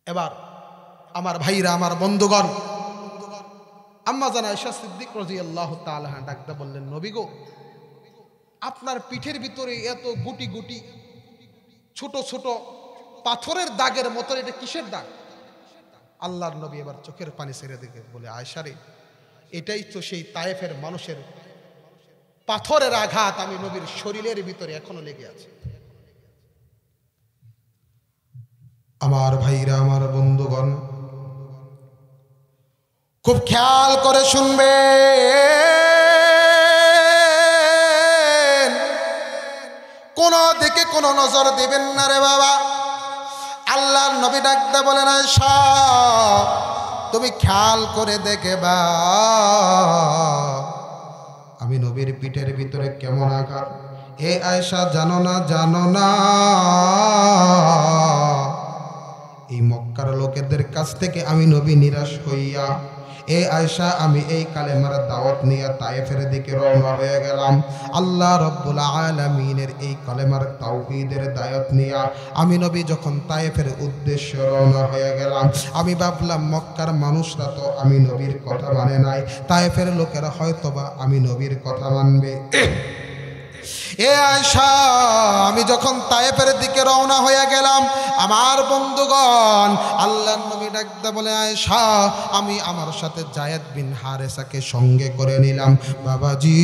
এবার আমার ভাইরা, আমার বন্ধুগণ, আম্মা জান আয়েশা সিদ্দিক রাদিয়াল্লাহু তাআলা আনহা ডাকতে বললেন, নবী গো, আপনার পিঠের ভিতরে এত গুটি গুটি ছোট ছোট পাথরের দাগের মতো, এটা কিসের দাগ? আল্লাহর নবী এবার চোখের পানি ছেড়ে দিকে বলে, আয়েশা রে, এটাই তো সেই তায়েফের মানুষের পাথরের আঘাত আমি নবীর শরীরের ভিতরে এখনো লেগে আছে। আমার ভাইরা, আমার বন্ধুগণ, খুব খেয়াল করে শুনবে। কোনো দিকে কোনো নজর দিবেন না রে বাবা। আল্লাহর নবী ডাকতে বলেন, আয়েশা তুমি খেয়াল করে দেখে বা আমি নবীর পিঠের ভিতরে কেমন আঘাত। এ আয়েশা জানো না, জানো না এই মক্কার লোকেদের কাছ থেকে আমি নবী নিরাশ হইয়া, এ আয়েশা আমি এই কালেমার দাওয়াত নিয়ে তায়েফের দিকে রওনা হয়ে গেলাম। আল্লাহ রাব্বুল আলামিনের এই কালেমার তাওহীদের দাওয়াত নিয়ে আমি নবী যখন তায়েফের উদ্দেশ্যে রওনা হয়ে গেলাম, আমি ভাবলাম মক্কার মানুষরা তো আমি নবীর কথা মানে নাই, তায়েফের লোকেরা হয়তোবা আমি নবীর কথা মানবে। এ আয়েশা আমি যখন তায়েফের দিকে রওনা হয়ে গেলাম, আমার বন্ধুগণ আল্লাহর নবী ডাকতে বলে, আয়েশা আমি আমার সাথে যায়েদ বিন হারেসাকে সঙ্গে করে নিলাম। বাবাজি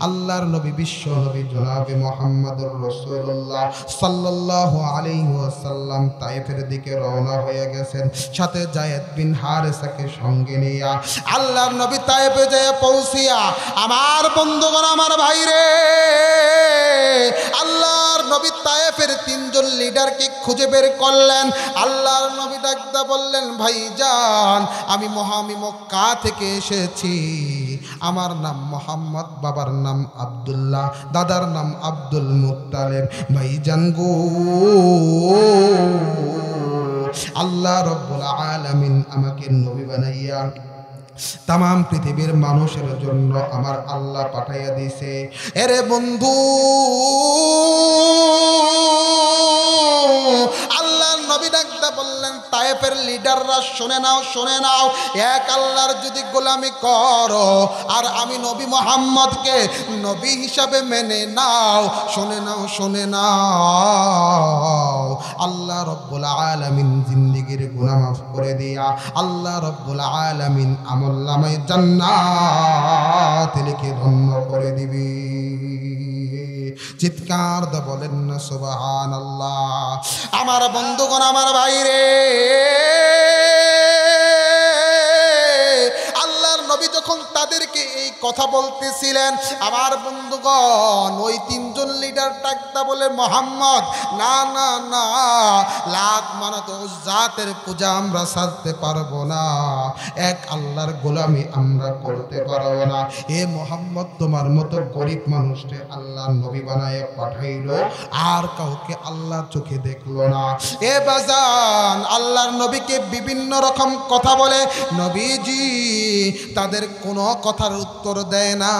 আল্লাহর নবী বিশ্ব নবী জনাবে মুহাম্মদুর রাসূলুল্লাহ সাল্লাল্লাহু আলাইহি ওয়াসাল্লাম তায়েফের দিকে রওনা হয়ে গেছেন সাথে যায়েদ বিন হারেসাকে সঙ্গে নিয়ে। আল্লাহর নবী তায়েফে যেয়ে পৌঁছিয়া আমার বন্ধুগণ আমার ভাইরে আল্লাহর নবী তায়েফের তিনজন লিডারকে খুঁজে বের করলেন। আল্লাহর নবী ডাকতে বললেন, ভাইজান আমি মক্কা থেকে এসেছি, আমার নাম মোহাম্মদ, বাবার নাম আব্দুল্লাহ, দাদার নাম আব্দুল মুত্তালিব। ভাইজান গো আল্লাহ রাব্বুল আলামিন আমাকে নবী বানাইয়া তাম পৃথিবীর মানুষের জন্য আমার আল্লাহ পাঠাইয়া দিছে। এরে বন্ধু আল্লাহর নবী ডাকতে বললেন, তায়েফের লিডাররা শুনে নাও, শুনে নাও, এক আল্লাহর যদি গোলামি করো আর আমি নবী মুহাম্মদকে নবী হিসাবে মেনে নাও, শুনে নাও, শুনে নাও, আল্লাহ রাব্বুল আলামিন জিন্দেগীর গুনাহ মাফ করে দিয়া আল্লাহ রাব্বুল আলামিন আমলনামায় জান্নাত লিখে ধন্য করে দিবি। চিৎকার দা বলেন না সুবহানাল্লাহ। আমার বন্ধুগণ আমার ভাইরে আল্লাহর নবী যখন তাদেরকে এই কথা বলতেছিলেন, আমার বন্ধুগণ ওই তিনজন লিডার ডাকতে বলে, মোহাম্মদ না না না, লাত মানাত উজ্জাতের পূজা আমরা ছাড়তে পারবো না, এক আল্লাহর গোলামি আমরা করতে পারবো না। এ মোহাম্মদ তোমার মতো গরিব মানুষকে আল্লাহ নবী বানায় পাঠাইলো, আর কাউকে আল্লাহ চোখে দেখলো না। এ বাজান আল্লাহর নবীকে বিভিন্ন রকম কথা বলে, নবীজি তাদের কোনো কথার উত্তর দেয় না।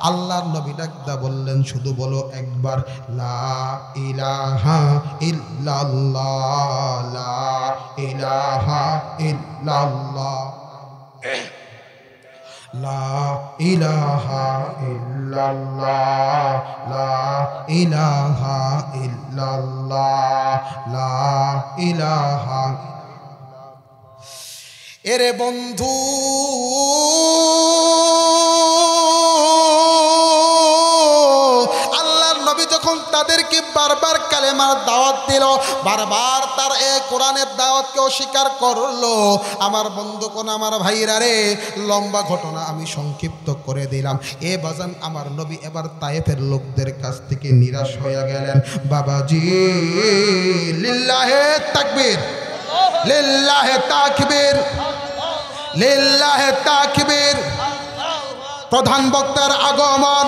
আল্লাহর নবী ডাকদা বললেন, শুধু বলো একবার লা ইলাহা ইল্লাল্লাহ, লা ইলাহা ইল্লাল্লাহ, লা ইলাহা ইল্লাল্লাহ, লা ইলাহা ইল্লাল্লাহ, লা ইলাহা। এরে বন্ধু আল্লাহর নবী যখন তাদেরকে বারবার কালেমার দাওয়াত দিল, বারবার তার কোরআনের দাওয়াতকে অস্বীকার করলো, আমার বন্ধুগণ আমার ভাইরা রে লম্বা ঘটনা আমি সংক্ষিপ্ত করে দিলাম। এ বাজান আমার নবী এবার তায়েফের লোকদের কাছ থেকে নিরাশ হয়ে গেলেন। বাবাজি লিল্লাহে তাকবীর, লিল্লাহে তাকবীর, লিল্লাহে তাকবীর। প্রধান বক্তার আগমন,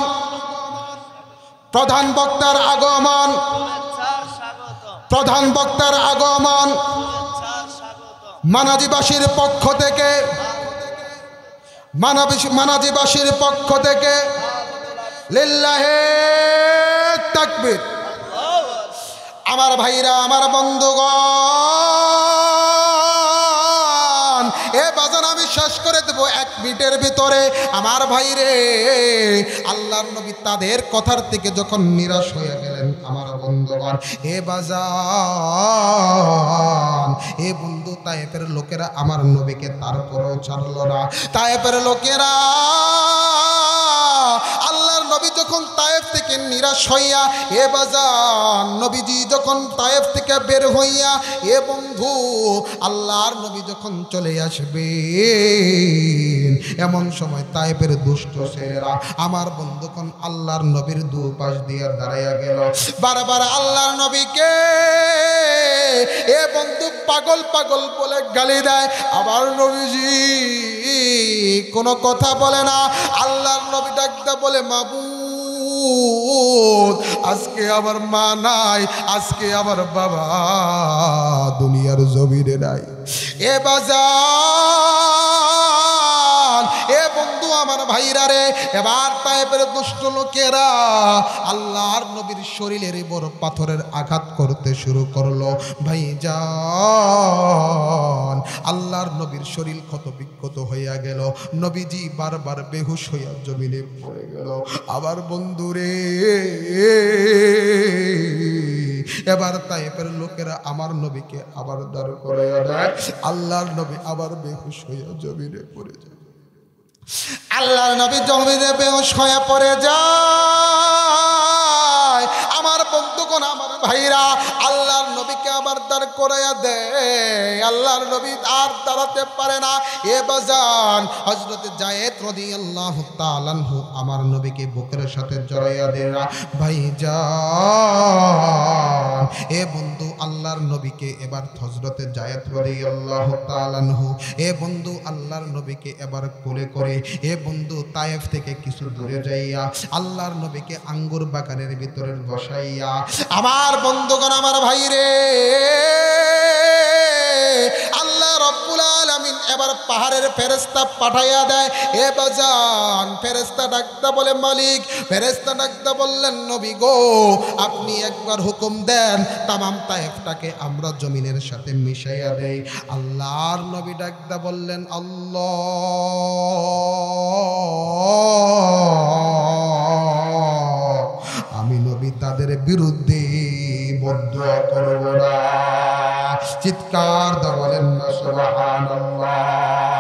প্রধান বক্তার আগমন, প্রধান বক্তার আগমন মানাজিবাসীর পক্ষ থেকে, মানাজিবাসীর পক্ষ থেকে লিল্লাহে তাকবীর। আমার ভাইরা আমার বন্ধুগণ এ বাজান আমি শেষ করে দেব 1 মিনিটের ভিতরে। আমার ভাইরে আল্লাহর নবী তাদের কথার থেকে যখন নিরাশ হয়ে গেলেন, আমার বন্ধুগণ এ বাজান এ বন্ধু তায়েফের লোকেরা আমার নবীকে তারপরেও ছাড়লো না। তায়েফের লোকেরা আল্লাহর নবী যখন তায়েফ থেকে নিরাশ হইয়া এ বাজান নবীজি যখন তায়েফ থেকে বের হইয়া এ বন্ধু আল্লাহর নবী যখন চলে আসবে এমন সময় তায়েফের দুষ্ট ছেলেরা আমার বন্ধুগণ আল্লাহর নবীর দুপাশ দিয়ে দাঁড়াইয়া গেল বারবার আল্লাহর নবীকে এ বন্ধু পাগল পাগল বলে গালি দেয় আবার নবীজি কোনো কথা বলে না আল্লাহর নবী ডাকতে বলে মাবুদ আজকে আমার মা নাই আজকে আমার বাবা দুনিয়ার জমিনে নাই এ বাজার এ বন্ধু আমার ভাইরা রে এবার তায়েফের দুষ্ট লোকেরা আল্লাহর নবীর শরীরের বড় পাথরের আঘাত করতে শুরু করলো ভাইজান আল্লাহর নবীর শরীর ক্ষত বিক্ষত হইয়া গেল নবীজি বারবার বেহুশ হইয়া জমিনে পড়ে গেল আবার বন্ধুরে এবার তায়েফের লোকেরা আমার নবীকে আবার দাঁড় করাইয়া দেয় আল্লাহর নবী আবার বেহুশ হইয়া জমিনে পড়ে যায় আল্লাহর নবী জমিনে বেহুশ হয়ে পড়ে যায় আমার বন্ধুগণ আমার ভাইরা আল্লাহর নবীকে আবার দাঁড় করাইয়া দেয় আল্লাহর নবী আর দাঁড়াতে পারে না এ বাজান হযরত যায়েদ রাদিয়াল্লাহু তাআলা আনহু আমার নবীকে বুকের সাথে জড়াইয়া দেয় ভাইজান এ বন্ধু আল্লাহর নবীকে এবার হযরত যায়েদ রাদিয়াল্লাহু তাআলা আনহু এ বন্ধু আল্লাহর নবীকে এবার কোলে করে এ বন্ধু তায়েফ থেকে কিছু দূরে যাইয়া আল্লাহর নবীকে আঙ্গুর বাগানের ভিতরে বসাইয়া আমার বন্ধুগণ আমার ভাইরে আল্লাহ রাব্বুল আলামিন এবার পাহাড়ের ফেরেশতা পাঠাইয়া দেয় এ বাজান ফেরেশতা ডাকতে বলে মালিক ফেরেশতা ডাকতে বললেন নবী গো আপনি একবার হুকুম দেন তামাম তায়েফটাকে আমরা জমিনের সাথে মিশাইয়া দেই আল্লাহর নবী ডাকতে বললেন আল্লাহ আমি নবী তাদের বিরুদ্ধে বদদুয়া করব না চিৎকার দা বলেন না সুবহানাল্লাহ